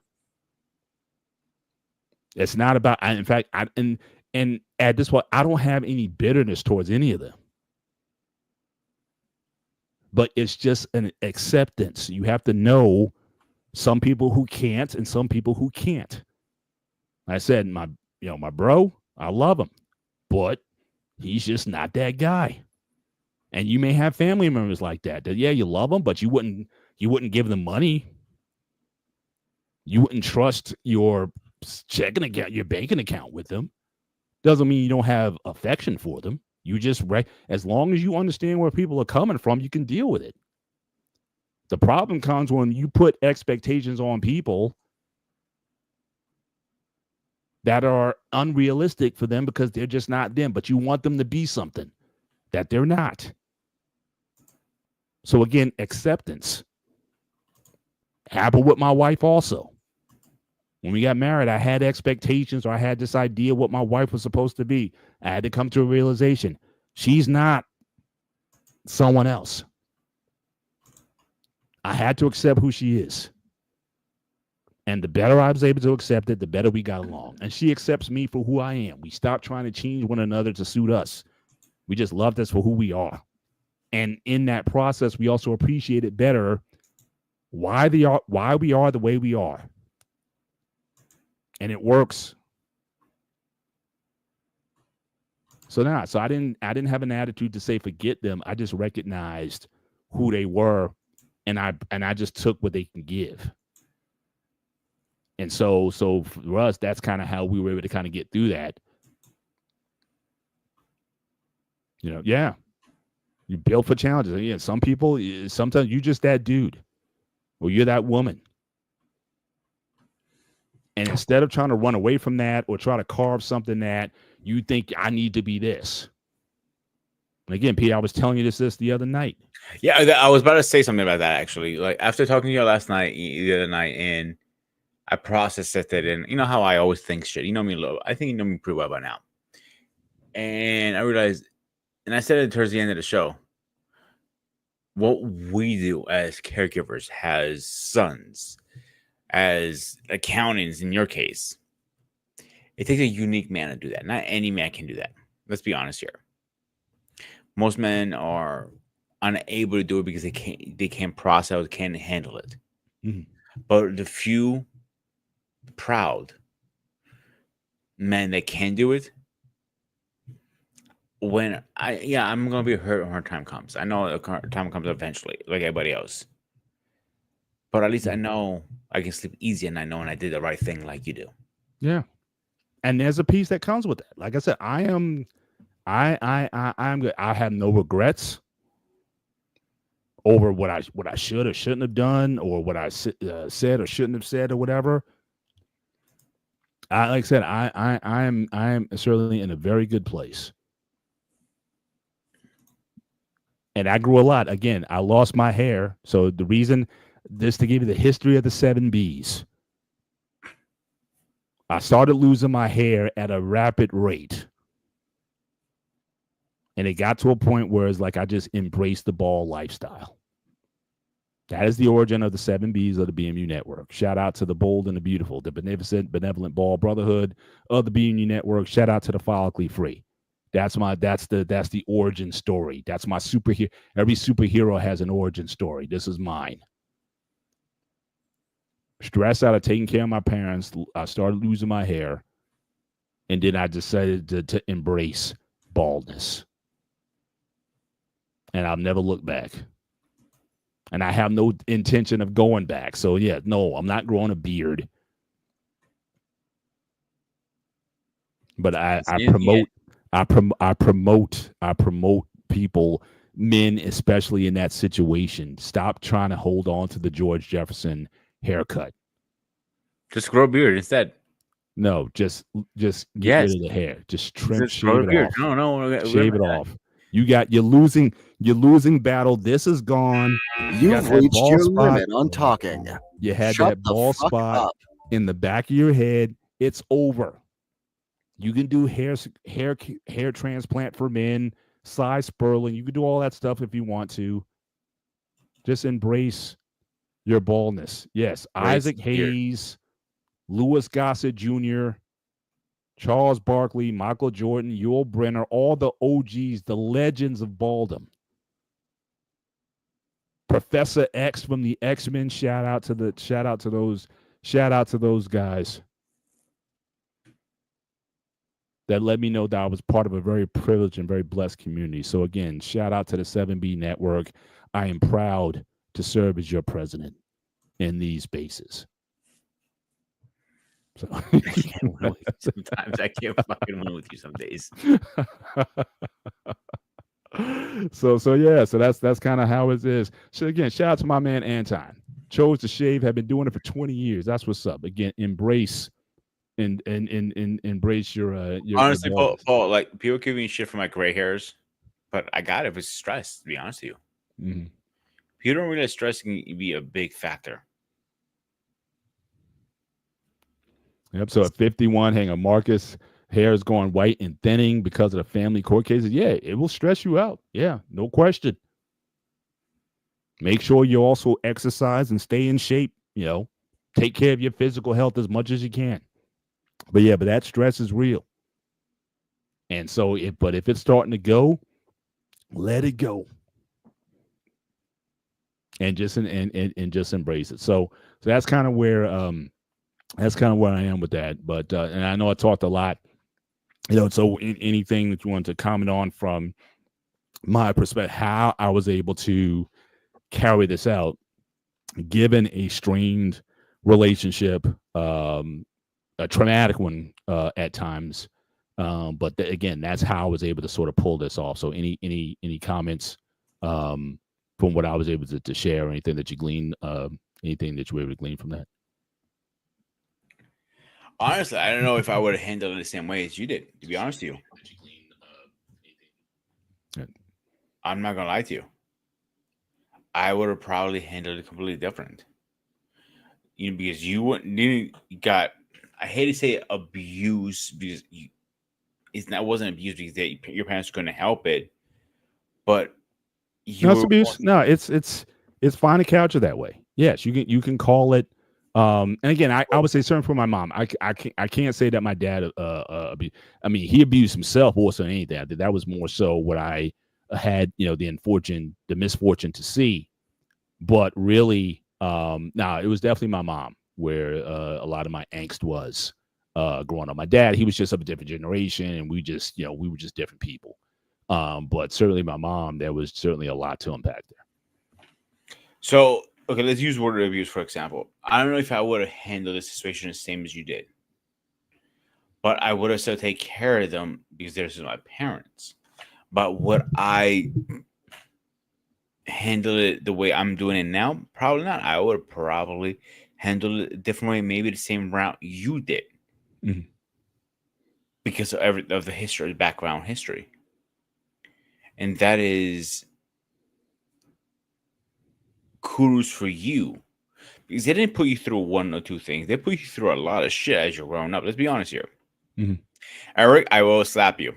Speaker 1: It's not about. In fact, and at this point, I don't have any bitterness towards any of them. but it's just an acceptance. You have to know some people who can't and some people who can't. I said, my bro, I love him, but he's just not that guy. And you may have family members like that. That yeah, you love them, but you wouldn't give them money. You wouldn't trust your checking account, your banking account with them. Doesn't mean you don't have affection for them. You just as long as you understand where people are coming from, you can deal with it. The problem comes when you put expectations on people that are unrealistic for them because they're just not them, but you want them to be something that they're not. So again, acceptance. Happened with my wife also. When we got married, I had expectations, or I had this idea what my wife was supposed to be. I had to come to a realization. She's not someone else. I had to accept who she is. And the better I was able to accept it, the better we got along. And she accepts me for who I am. We stopped trying to change one another to suit us. We just loved us for who we are. And in that process, we also appreciate it better why we are the way we are. And it works. So I didn't have an attitude to say forget them. I just recognized who they were, and I just took what they can give. And so for us, that's kind of how we were able to kind of get through that. Yeah. You build for challenges. Yeah, some people, sometimes you're just that dude, or you're that woman. And instead of trying to run away from that or try to carve something that you think I need to be this. And again, Pete, I was telling you this the other night.
Speaker 4: Yeah, I was about to say something about that actually. Like after talking to you the other night, and I processed it, and you know how I always think shit. You know me a little. I think you know me pretty well by now. And I realized, and I said it towards the end of the show, what we do as caregivers, as sons, as accountants in your case, it takes a unique man to do that. Not any man can do that. Let's be honest here. Most men are unable to do it because they can't process, can't handle it.
Speaker 1: Mm-hmm.
Speaker 4: But the few proud men that can do it, when I'm gonna be hurt when her time comes. I know the time comes eventually, like everybody else. But at least I know I can sleep easy, and I know when I did the right thing, like you do.
Speaker 1: Yeah, and there's a piece that comes with that. Like I said, I'm good. I have no regrets over what I should or shouldn't have done, or what I said or shouldn't have said, or whatever. Like I said, I am certainly in a very good place. And I grew a lot. Again, I lost my hair. So the reason, this to give you the history of the 7 Bs. I started losing my hair at a rapid rate. And it got to a point where it's like I just embraced the ball lifestyle. That is the origin of the 7 Bs of the BMU Network. Shout out to the bold and the beautiful, the beneficent, benevolent ball brotherhood of the BMU Network. Shout out to the follically free. That's the origin story. That's my superhero. Every superhero has an origin story. This is mine. Stress out of taking care of my parents, I started losing my hair, and then I decided to embrace baldness. And I'll never look back. And I have no intention of going back. So yeah, no, I'm not growing a beard. But I promote people, men especially in that situation. Stop trying to hold on to the George Jefferson haircut.
Speaker 4: Just grow a beard instead.
Speaker 1: No, just get rid of the hair. Just shave it off.
Speaker 4: No,
Speaker 1: shave it off. You're losing battle. This is gone.
Speaker 5: You've reached your limit on talking.
Speaker 1: You had that bald spot in the back of your head. It's over. You can do hair transplant for men, size spurling. You can do all that stuff if you want to. Just embrace your baldness. Yes, Isaac Hayes, Louis Gossett Jr., Charles Barkley, Michael Jordan, Yul Brynner, all the OGs, the legends of baldom. Professor X from the X-Men. Shout out to those guys that let me know that I was part of a very privileged and very blessed community. So again, shout out to the 7B network. I am proud to serve as your president in these spaces. So
Speaker 3: sometimes I can't fucking win with you some days.
Speaker 1: So yeah, so that's kind of how it is. So again, shout out to my man Anton. Chose to shave, have been doing it for 20 years. That's what's up. Again, embrace and embrace your
Speaker 4: honestly,
Speaker 1: your
Speaker 4: Paul, like people give me shit for my gray hairs, but I got it with stress, to be honest with you.
Speaker 1: Mm-hmm.
Speaker 4: People don't realize stress can be a big factor.
Speaker 1: Yep. So at 51, hang on, Marcus, hair is going white and thinning because of the family court cases. Yeah, it will stress you out. Yeah, no question. Make sure you also exercise and stay in shape. You know, take care of your physical health as much as you can. But yeah, but that stress is real. And so, if it's starting to go, let it go, and just and just embrace it. So that's kind of where I am with that. But and I know I talked a lot. You know, so anything that you want to comment on from my perspective, how I was able to carry this out, given a strained relationship, a traumatic one at times. But again, that's how I was able to sort of pull this off. So any comments from what I was able to share, or anything that you gleaned, anything that you were able to glean from that?
Speaker 4: Honestly, I don't know if I would have handled it the same way as you did, to be honest with you. I'm not gonna lie to you. I would have probably handled it completely different. You know, because you got, I hate to say abuse, because wasn't abuse because your parents couldn't help it, but
Speaker 1: no, it's abuse. No, it's fine to couch it that way. Yes, you can call it. And again, I would say certain for my mom. I can't say that my dad I mean, he abused himself more than anything. That was more so what I had, you know, the misfortune to see. But really, it was definitely my mom where a lot of my angst was growing up. My dad, he was just of a different generation, and we were just different people. But certainly my mom, there was certainly a lot to unpack there.
Speaker 4: So, okay, let's use word abuse, for example. I don't know if I would have handled the situation the same as you did, but I would have still take care of them because they're still my parents. But would I handle it the way I'm doing it now? Probably not. I would have probably handled it a different way, maybe the same route you did, because of the history, background history, and that is kudos for you, because they didn't put you through one or two things. They put you through a lot of shit as you're growing up. Let's be honest here. Eric, I will slap you.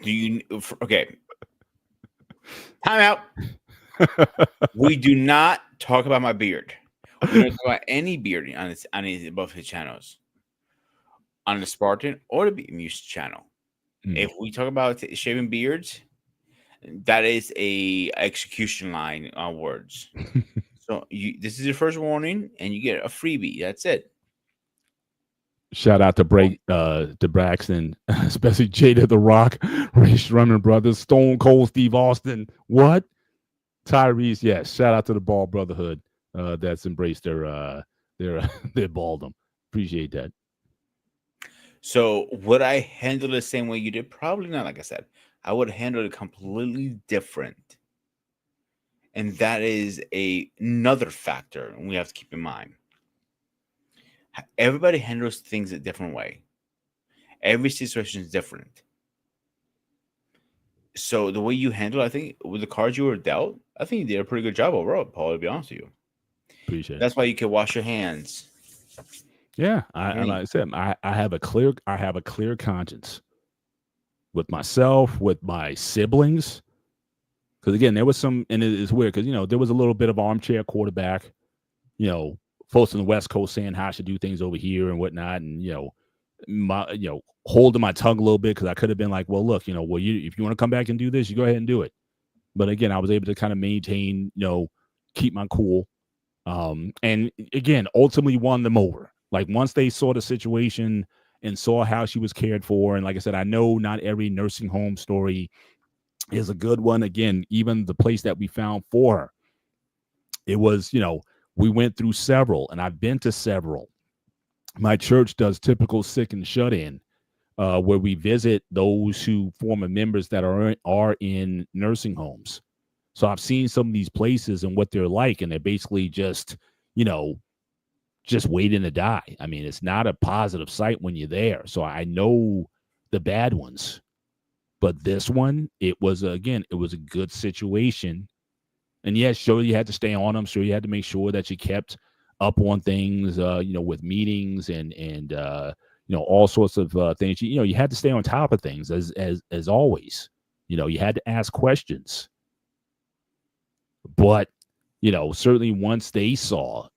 Speaker 4: Okay. Time out. We do not talk about my beard. We don't talk about any beard on any above his channels, on the Spartan or the Muse channel. If we talk about shaving beards, that is a execution line on words. So this is your first warning, and you get a freebie. That's it.
Speaker 1: Shout out to Braxton, especially Jada the Rock, Ray Shremmer Brothers, Stone Cold Steve Austin. What? Tyrese, yes. Shout out to the Ball Brotherhood that's embraced their balldom. Appreciate that.
Speaker 4: So would I handle it the same way you did? Probably not. Like I said, I would handle it completely different. And that is another factor we have to keep in mind. Everybody handles things a different way. Every situation is different. So the way you handle, I think, with the cards you were dealt, I think you did a pretty good job overall, Paul, to be honest with you.
Speaker 1: Appreciate it.
Speaker 4: That's why you can wash your hands.
Speaker 1: Yeah, like I said, I have a clear conscience with myself, with my siblings. Because again, there was some, and it's weird because there was a little bit of armchair quarterback. Folks on the West Coast saying how I should do things over here and whatnot, and holding my tongue a little bit because I could have been like, well, look, if you want to come back and do this, you go ahead and do it. But again, I was able to kind of maintain, keep my cool. And again, ultimately won them over. Like once they saw the situation and saw how she was cared for, and like I said, I know not every nursing home story is a good one. Again, even the place that we found for her, it was, we went through several, and I've been to several. My church does typical sick and shut in, where we visit those who former members that are in nursing homes. So I've seen some of these places and what they're like, and they're basically just, just waiting to die. I mean, it's not a positive sight when you're there. So I know the bad ones, but this one, it was a good situation. And yes, sure, you had to stay on them. Sure, you had to make sure that you kept up on things, with meetings and all sorts of things. You had to stay on top of things as always. You had to ask questions. But, certainly once they saw,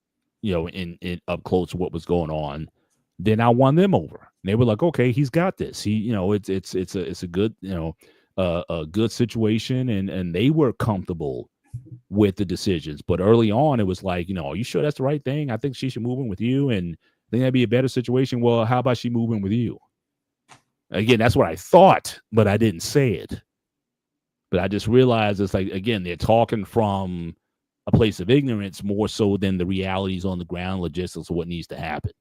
Speaker 1: in up close what was going on, then I won them over. And they were like, okay, he's got this. It's a good, a good situation, and they were comfortable with the decisions. But early on, it was like, are you sure that's the right thing? I think she should move in with you, and I think that'd be a better situation. Well, how about she move in with you? Again, that's what I thought, but I didn't say it. But I just realized it's like, again, they're talking from a place of ignorance more so than the realities on the ground, logistics of what needs to happen.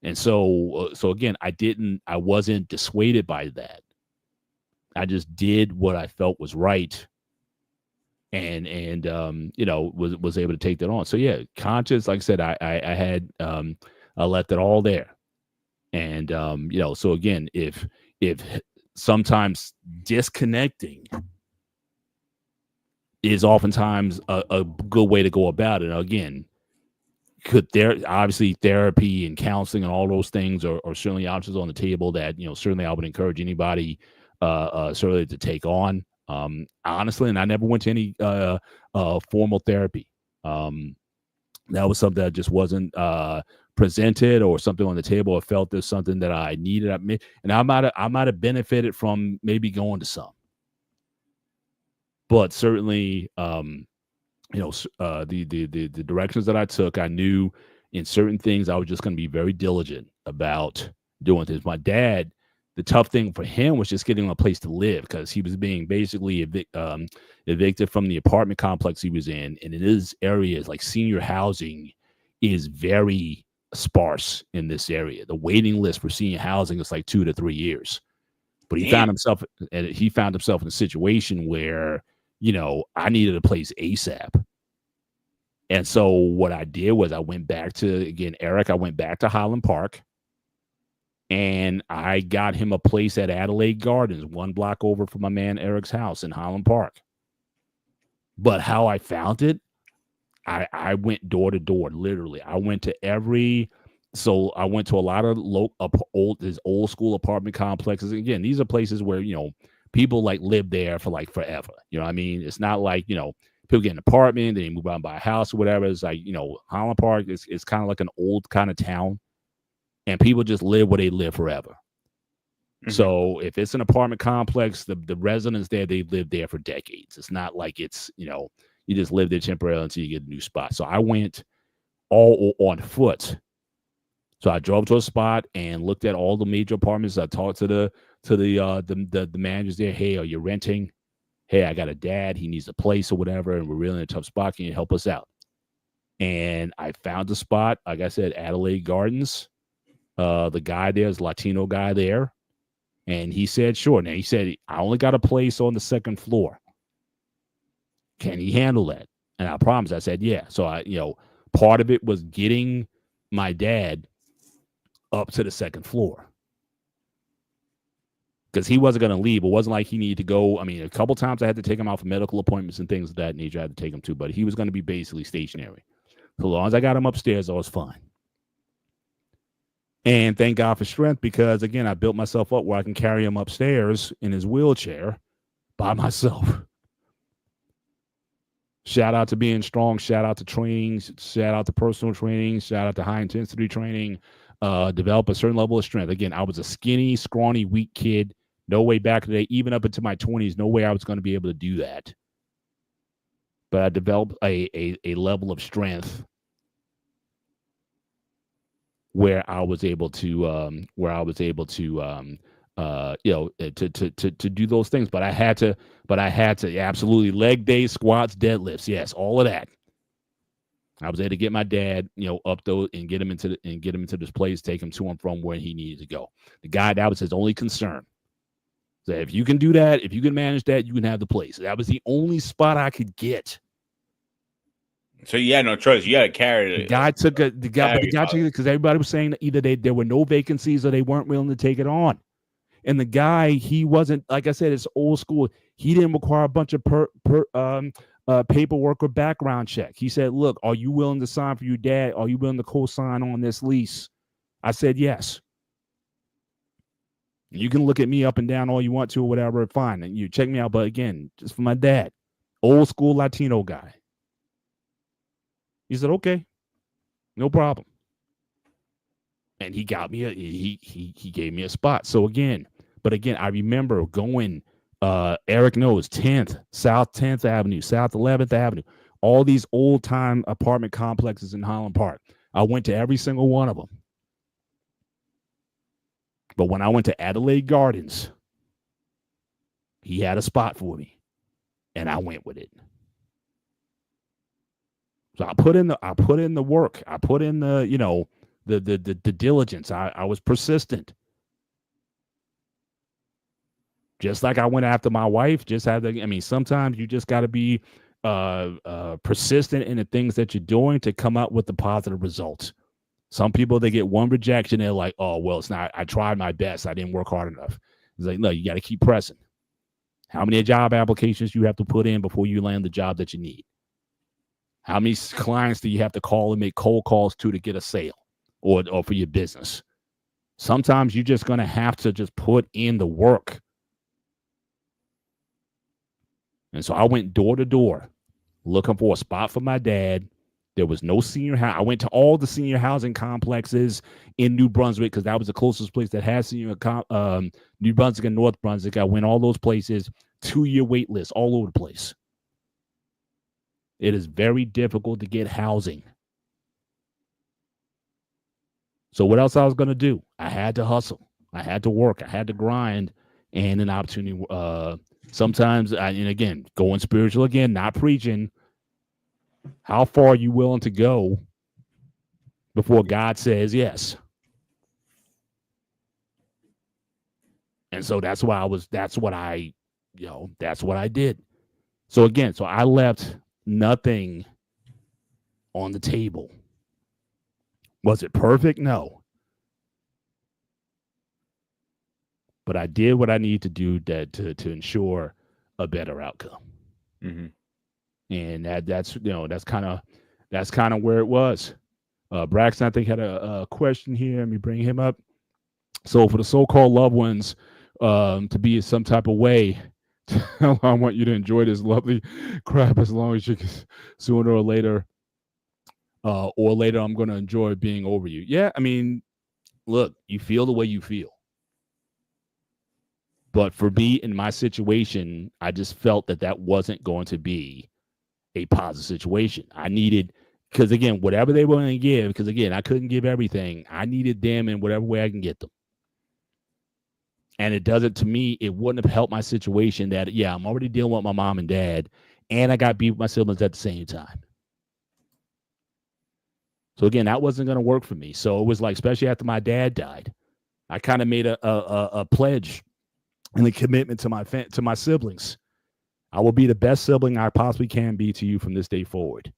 Speaker 1: And so again, I wasn't dissuaded by that. I just did what I felt was right, and was able to take that on. So yeah, conscious, like I said, I had I left it all there. And so again, if sometimes disconnecting is oftentimes a good way to go about it. Again, obviously therapy and counseling and all those things are certainly options on the table that, certainly I would encourage anybody certainly to take on. Honestly, and I never went to any formal therapy. That was something that just wasn't presented or something on the table. I felt there's something that I needed. And I might have benefited from maybe going to some. But certainly, the directions that I took, I knew in certain things I was just going to be very diligent about doing things. My dad, the tough thing for him was just getting a place to live, because he was being basically evicted from the apartment complex he was in. And in his areas, like senior housing is very sparse in this area. The waiting list for senior housing is like 2 to 3 years. But he found himself in a situation where, I needed a place ASAP. And so what I did was I went back to Highland Park, and I got him a place at Adelaide Gardens, 1 block over from my man Eric's house in Highland Park. But how I found it, I went door to door, literally. I went to a lot of old school apartment complexes. Again, these are places where, people like live there for like forever. You know what I mean? It's not like, people get an apartment, then they move out and buy a house or whatever. It's like, Highland Park is kind of like an old kind of town, and people just live where they live forever. Mm-hmm. So if it's an apartment complex, the residents there, they live there for decades. It's not like it's, you just live there temporarily until you get a new spot. So I went all on foot. So I drove to a spot and looked at all the major apartments. I talked to the managers there. Hey, are you renting? Hey, I got a dad. He needs a place or whatever, and we're really in a tough spot. Can you help us out? And I found a spot, like I said, Adelaide Gardens. The guy there is a Latino guy there. And he said, sure. Now he said, I only got a place on the 2nd floor. Can he handle that? And I promised. I said, yeah. So part of it was getting my dad up to the 2nd floor, because he wasn't going to leave. It wasn't like he needed to go. I mean, a couple times I had to take him out for medical appointments and things of that nature. I had to take him to, but he was going to be basically stationary. So long as I got him upstairs, I was fine. And thank God for strength, because again, I built myself up where I can carry him upstairs in his wheelchair by myself. Shout out to being strong. Shout out to training. Shout out to personal training. Shout out to high intensity training. Develop a certain level of strength. Again, I was a skinny, scrawny, weak kid, No way back in the day, even up into my 20s, no way I was going to be able to do that. But I developed a level of strength where I was able to to do those things. But I had to absolutely leg days, squats, deadlifts, yes, all of that. I was able to get my dad, up those and get him into this place, take him to and from where he needed to go. The guy, that was his only concern. So if you can do that, if you can manage that, you can have the place. That was the only spot I could get.
Speaker 4: So you had no choice. You had to carry it.
Speaker 1: The guy took it because everybody was saying that either there were no vacancies or they weren't willing to take it on. And the guy, he wasn't, like I said, it's old school. He didn't require a bunch of paperwork or background check. He said, look, are you willing to sign for your dad? Are you willing to co-sign on this lease? I said, yes. You can look at me up and down all you want to or whatever, fine. And you check me out. But again, just for my dad, old school Latino guy. He said, okay, no problem. And he got me he gave me a spot. So again, I remember going, Eric knows, 10th, South 10th Avenue, South 11th Avenue, all these old time apartment complexes in Highland Park. I went to every single one of them. But when I went to Adelaide Gardens, he had a spot for me, and I went with it. So I put in the work. I put in the diligence. I was persistent. Just like I went after my wife, sometimes you just got to be persistent in the things that you're doing to come up with the positive results. Some people, they get one rejection, they're like, oh, well, it's not, I tried my best, I didn't work hard enough. It's like, no, you got to keep pressing. How many job applications you have to put in before you land the job that you need? How many clients do you have to call and make cold calls to get a sale or for your business? Sometimes you're just going to have to just put in the work. And so I went door to door looking for a spot for my dad. There was no senior house. I went to all the senior housing complexes in New Brunswick because that was the closest place that has senior New Brunswick and North Brunswick. I went all those places, 2-year wait list all over the place. It is very difficult to get housing. So what else I was going to do? I had to hustle. I had to work. I had to grind, and an opportunity. Sometimes, and again, going spiritual again, not preaching. How far are you willing to go before God says yes? And so that's what I did. So again, I left nothing on the table. Was it perfect? No. But I did what I needed to do to ensure a better outcome.
Speaker 4: Mm-hmm.
Speaker 1: And that's kind of where it was. Braxton, I think, had a question here. Let me bring him up. So for the so-called loved ones to be in some type of way, I want you to enjoy this lovely crap as long as you can. Sooner or later, I'm going to enjoy being over you. Yeah, I mean, look, you feel the way you feel. But for me, in my situation, I just felt that wasn't going to be a positive situation. I needed, because again, whatever they were going to give, because again, I couldn't give everything. I needed them in whatever way I can get them. And it doesn't, to me, it wouldn't have helped my situation that, yeah, I'm already dealing with my mom and dad, and I got beat with my siblings at the same time. So again, that wasn't going to work for me. So it was like, especially after my dad died, I kind of made a pledge and a commitment to my siblings. I will be the best sibling I possibly can be to you from this day forward.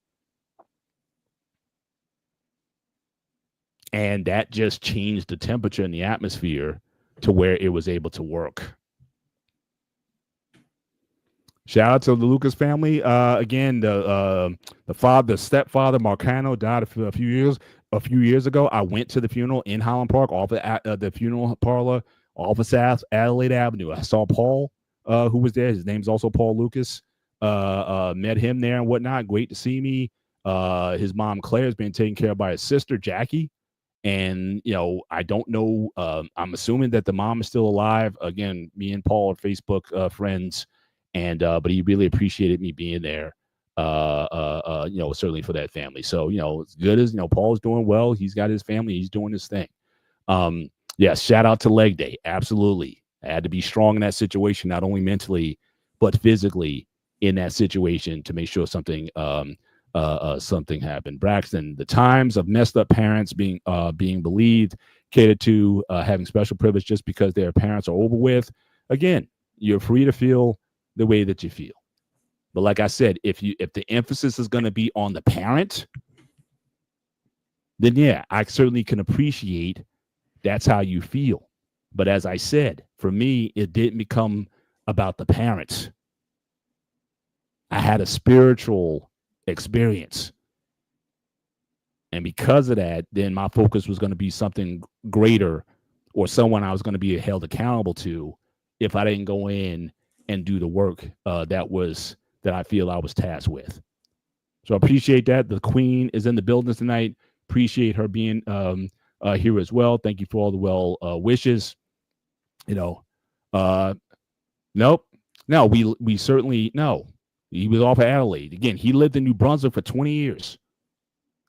Speaker 1: And that just changed the temperature and the atmosphere to where it was able to work. Shout out to the Lucas family. Again, the stepfather Marcano died a few years ago. I went to the funeral in Highland Park, off the funeral parlor, off of South Adelaide Avenue. I saw Paul, who was there. His name's also Paul Lucas. Met him there and whatnot. Great to see me. His mom Claire has been taken care of by his sister Jackie. And, I don't know. I'm assuming that the mom is still alive. Again, me and Paul are Facebook friends, and but he really appreciated me being there. Certainly for that family. So, as good as Paul's doing well. He's got his family. He's doing his thing. Yeah, shout out to Leg Day. Absolutely, I had to be strong in that situation, not only mentally but physically in that situation to make sure something happened. Braxton, the times of messed up parents being believed, catered to, having special privilege just because their parents are over with. Again, you're free to feel the way that you feel. But like I said, if the emphasis is going to be on the parent, then yeah, I certainly can appreciate that's how you feel. But as I said, for me, it didn't become about the parents. I had a spiritual experience. And because of that, then my focus was going to be something greater, or someone I was going to be held accountable to if I didn't go in and do the work that I feel I was tasked with. So I appreciate that. The Queen is in the building tonight. Appreciate her being here as well. Thank you for all the well wishes. Nope. No, we certainly no. He was off of Adelaide. Again, he lived in New Brunswick for 20 years.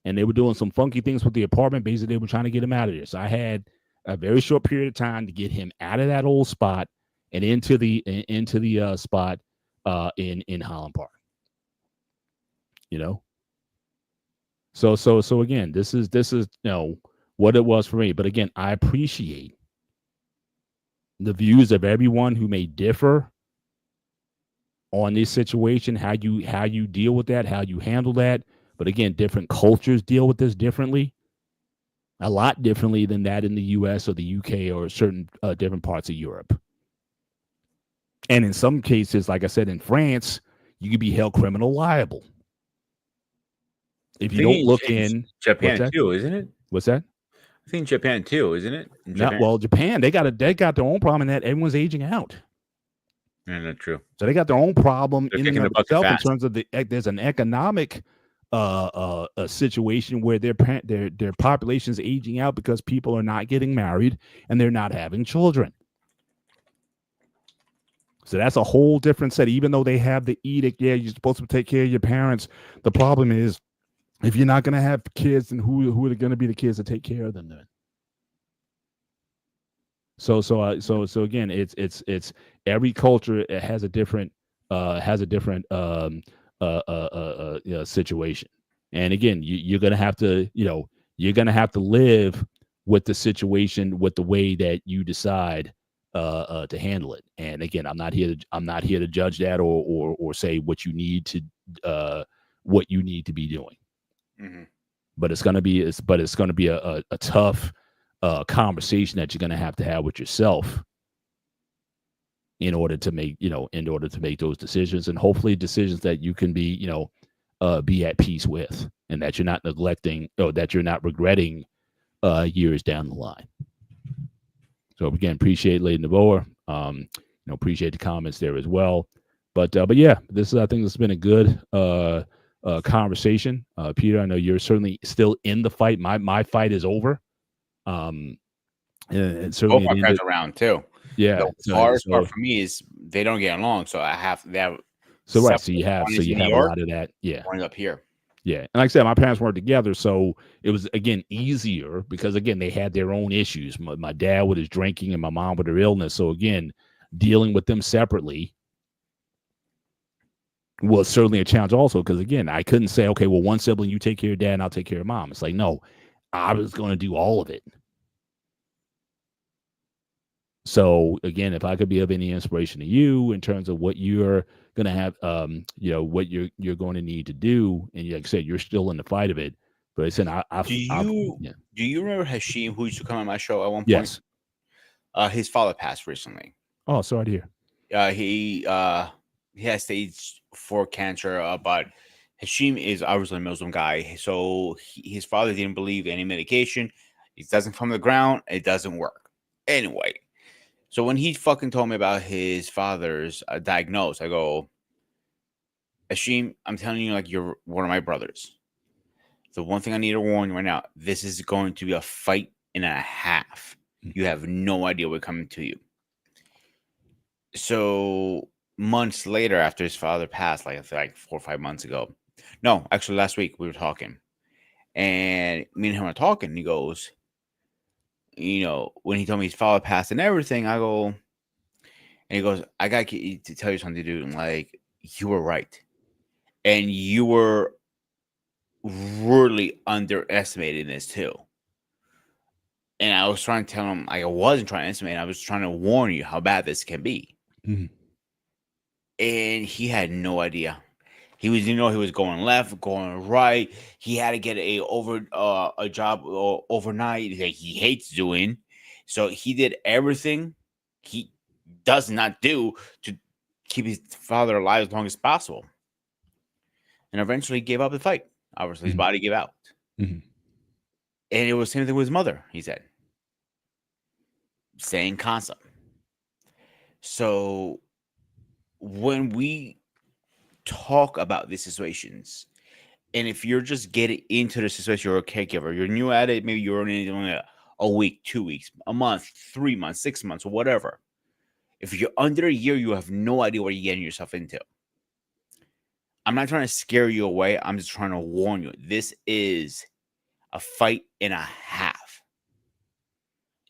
Speaker 1: And they were doing some funky things with the apartment. Basically, they were trying to get him out of there. So I had a very short period of time to get him out of that old spot and into the spot in Holland Park. So again, this is what it was for me. But again, I appreciate the views of everyone who may differ on this situation, how you deal with that, how you handle that. But again, different cultures deal with this differently, a lot differently than that in the U.S. or the U.K. or certain different parts of Europe. And in some cases, like I said, in France, you could be held criminal liable if you don't look in
Speaker 4: Japan too, isn't it?
Speaker 1: What's that?
Speaker 4: I think Japan too, isn't it?
Speaker 1: Japan, they got their own problem in that everyone's aging out.
Speaker 4: Yeah, not true.
Speaker 1: So they got their own problem
Speaker 4: They're
Speaker 1: in and
Speaker 4: kicking
Speaker 1: of
Speaker 4: the bucket
Speaker 1: itself in
Speaker 4: fast.
Speaker 1: terms of there's an economic a situation where their population is aging out because people are not getting married and they're not having children. So that's a whole different set. Even though they have the edict, yeah, you're supposed to take care of your parents. The problem is, if you're not going to have kids, then who are going to be the kids to take care of them then? So again, it's every culture, it has a different situation. And again, you're gonna have to live with the situation, with the way that you decide to handle it. And again, I'm not here to judge that or say what you need to be doing.
Speaker 4: Mm-hmm.
Speaker 1: But it's gonna be a tough conversation that you're gonna have to have with yourself in order to make those decisions, and hopefully decisions that you can be at peace with, and that you're not neglecting, or that you're not regretting years down the line. So again, appreciate Lady Navoa. Appreciate the comments there as well. But yeah, I think this has been a good conversation. Peter, I know you're certainly still in the fight. My fight is over. And certainly
Speaker 4: both my parents around too.
Speaker 1: Yeah.
Speaker 4: The hardest part for me is they don't get along, so I have that.
Speaker 1: So right, so you have a lot of that. Yeah.
Speaker 4: One up here.
Speaker 1: Yeah. And like I said, my parents weren't together, so it was, again, easier because, again, they had their own issues. My dad with his drinking and my mom with her illness. So again, dealing with them separately was certainly a challenge also, because again, I couldn't say, okay, well, one sibling, you take care of dad and I'll take care of mom. It's like, no, I was going to do all of it. So again, if I could be of any inspiration to you in terms of what you're going to have, what you're going to need to do, and like I said, you're still in the fight of it. But I said,
Speaker 4: do you remember Hashim, who used to come on my show at one point?
Speaker 1: Yes.
Speaker 4: His father passed recently.
Speaker 1: Oh, sorry to hear.
Speaker 4: He has stage 4 cancer. But Hashim is obviously a Muslim guy, so his father didn't believe any medication. It doesn't come to the ground. It doesn't work. Anyway. So when he fucking told me about his father's diagnosis, I go, Hashim, I'm telling you, like, you're one of my brothers. The one thing I need to warn you right now, this is going to be a fight and a half. You have no idea what's coming to you. So months later, after his father passed, like 4 or 5 months ago. No, actually last week we were talking. And me and him were talking. And he goes, when he told me his father passed and everything, I go, and he goes, I got to tell you something, dude. Like, you were right. And you were really underestimating this too. And I was trying to tell him, like, I wasn't trying to estimate. I was trying to warn you how bad this can be.
Speaker 1: Mm-hmm.
Speaker 4: And he had no idea. He was, he was going left, going right. He had to get a job overnight that he hates doing. So he did everything he does not do to keep his father alive as long as possible. And eventually gave up the fight. Obviously, his body gave out.
Speaker 1: Mm-hmm.
Speaker 4: And it was the same thing with his mother, he said. Same concept. So when we talk about these situations, and if you're just getting into the situation, you're a caregiver, you're new at it, maybe you're only doing a week, 2 weeks, a month, 3 months, 6 months, or whatever. If you're under a year, you have no idea what you're getting yourself into. I'm not trying to scare you away. I'm just trying to warn you. This is a fight and a half.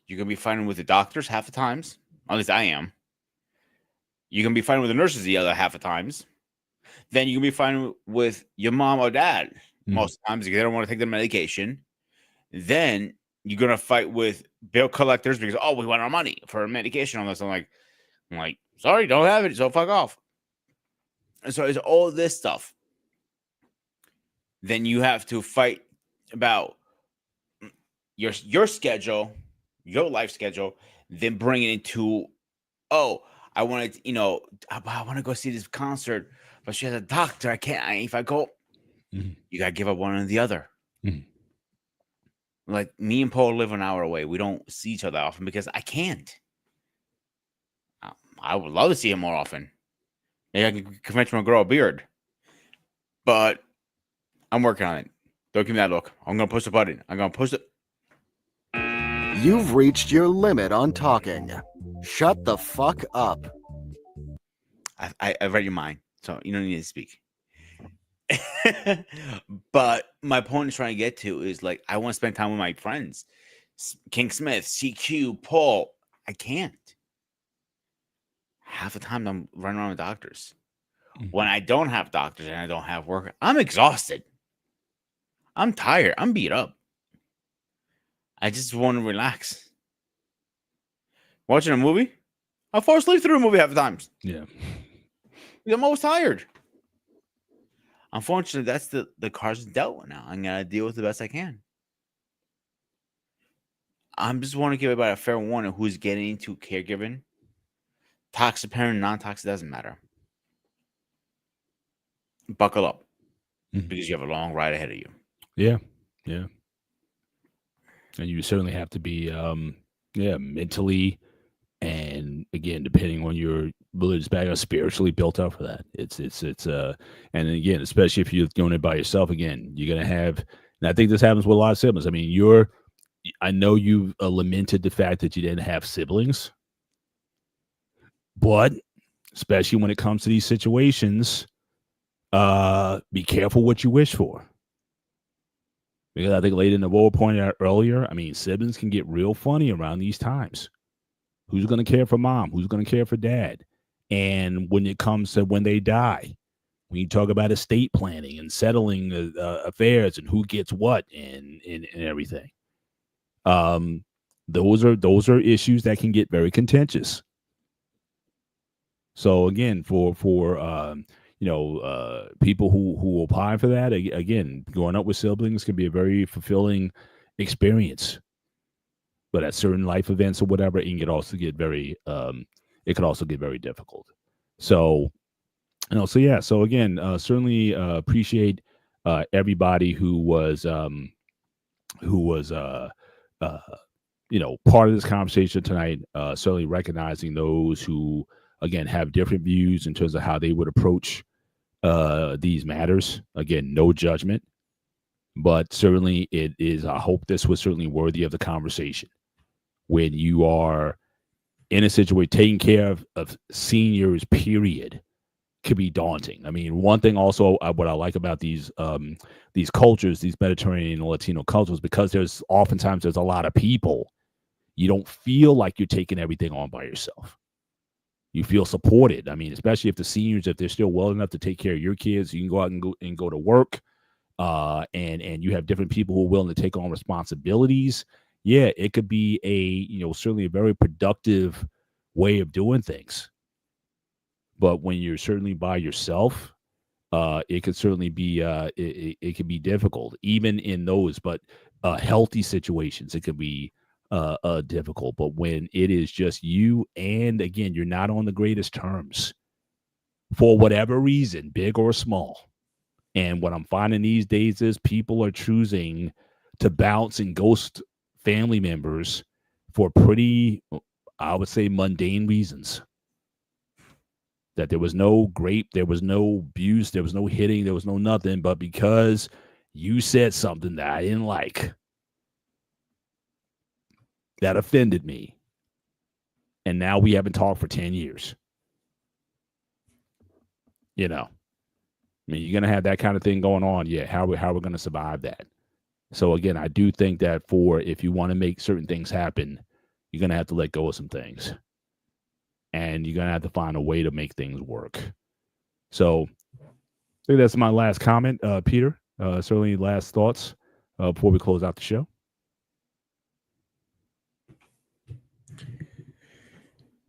Speaker 4: You're going to be fighting with the doctors half the times. At least I am. You're going to be fighting with the nurses the other half the times. Then you're going to be fighting with your mom or dad most times because they don't want to take their medication. Then you're going to fight with bill collectors because, we want our money for medication on this. I'm like, sorry, don't have it, so fuck off. And so it's all this stuff. Then you have to fight about your schedule, your life schedule, then bring it into, I want to, I want to go see this concert, but she has a doctor. I can't. If I go, you got to give up one or the other. Like me and Paul live an hour away. We don't see each other often because I can't. I would love to see him more often. Maybe I can convince him to grow a beard. But I'm working on it. Don't give me that look. I'm going to push the button. I'm going to push it.
Speaker 5: You've reached your limit on talking. Shut the fuck up.
Speaker 4: I read your mind, so you don't need to speak. But my point is trying to get to is like, I want to spend time with my friends. King Smith, CQ, Paul. I can't. Half the time I'm running around with doctors. When I don't have doctors and I don't have work, I'm exhausted. I'm tired. I'm beat up. I just want to relax. Watching a movie, I fall asleep through a movie half the times.
Speaker 1: Yeah.
Speaker 4: I'm always tired. Unfortunately, that's the cards dealt with now. I'm going to deal with the best I can. I'm just want to give everybody a fair warning who's getting into caregiving. Toxic parent, non-toxic, doesn't matter. Buckle up because you have a long ride ahead of you.
Speaker 1: Yeah. Yeah. And you certainly have to be, mentally and again, depending on your religious background, spiritually built up for that. It's and again, especially if you're doing it by yourself, again, you're going to have, and I think this happens with a lot of siblings. I mean, I know you've lamented the fact that you didn't have siblings, but especially when it comes to these situations, be careful what you wish for. Because I think Lady Navarro pointed out earlier, I mean, siblings can get real funny around these times. Who's going to care for mom? Who's going to care for dad? And when it comes to when they die, when you talk about estate planning and settling affairs and who gets what and everything, those are issues that can get very contentious. So again, for people who apply for that, again, growing up with siblings can be a very fulfilling experience. But at certain life events or whatever, it can also get very difficult. So, so again, certainly appreciate everybody who was part of this conversation tonight. Certainly recognizing those who, again, have different views in terms of how they would approach these matters. Again, no judgment. But certainly it is. I hope this was certainly worthy of the conversation. When you are in a situation taking care of seniors, period, could be daunting. I mean, one thing also what I like about these cultures, these Mediterranean and Latino cultures, because there's oftentimes a lot of people, you don't feel like you're taking everything on by yourself. You feel supported. I mean, especially if the seniors, if they're still well enough to take care of your kids, you can go out and go to work, and you have different people who are willing to take on responsibilities. Yeah, it could be certainly a very productive way of doing things. But when you're certainly by yourself, it could certainly be it could be difficult, even in those. But healthy situations, it could be difficult. But when it is just you, and again, you're not on the greatest terms for whatever reason, big or small. And what I'm finding these days is people are choosing to bounce and ghost family members for pretty, I would say, mundane reasons. That there was no grape, there was no abuse, there was no hitting, there was no nothing, but because you said something that I didn't like, that offended me, and now we haven't talked for 10 years. I mean, you're going to have that kind of thing going on. Yeah, how we're going to survive that. So again, I do think that if you want to make certain things happen, you're going to have to let go of some things. And you're going to have to find a way to make things work. So I think that's my last comment. Peter, certainly last thoughts before we close out the show.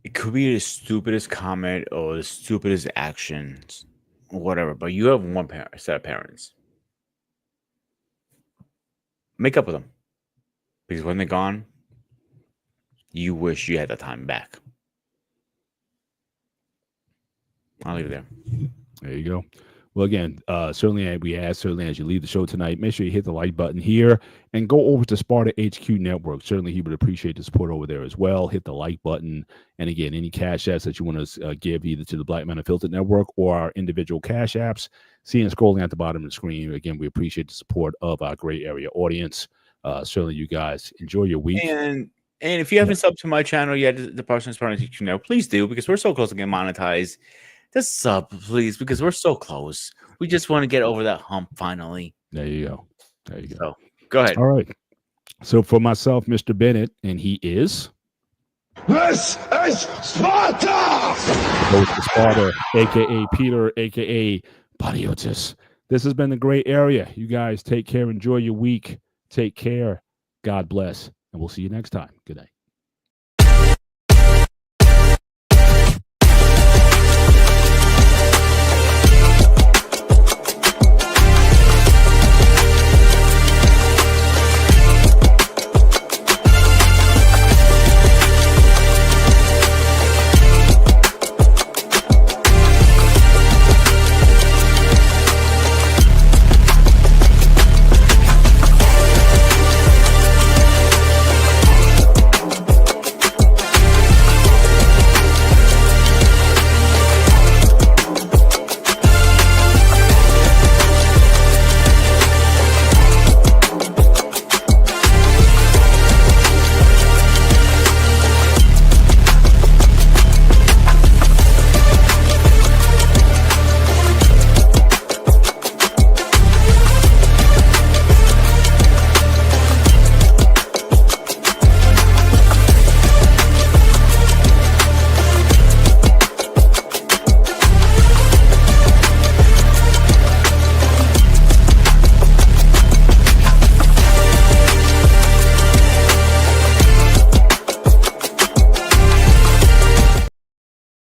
Speaker 4: It could be the stupidest comment or the stupidest actions, whatever, but you have one set of parents. Make up with them. Because when they're gone, you wish you had the time back. I'll leave it there.
Speaker 1: There you go. Well, again, certainly as you leave the show tonight, make sure you hit the like button here and go over to Sparta HQ Network. Certainly, he would appreciate the support over there as well. Hit the like button. And again, any cash apps that you want to give either to the Black Man Unfiltered Network or our individual cash apps, see them scrolling at the bottom of the screen. Again, we appreciate the support of our great area audience. Certainly, you guys enjoy your week.
Speaker 4: And if you haven't subbed to my channel yet, the Parsons Sparta HQ Network, please do, because we're so close to getting monetized. Just sub, please, because we're so close. We just want to get over that hump finally.
Speaker 1: There you go.
Speaker 4: So, go ahead.
Speaker 1: All right. So for myself, Mr. Bennett, and he is...
Speaker 2: This is Sparta!
Speaker 1: Host of Sparta, a.k.a. Peter, a.k.a. Padiotis. This has been the great area. You guys take care. Enjoy your week. Take care. God bless. And we'll see you next time. Good night.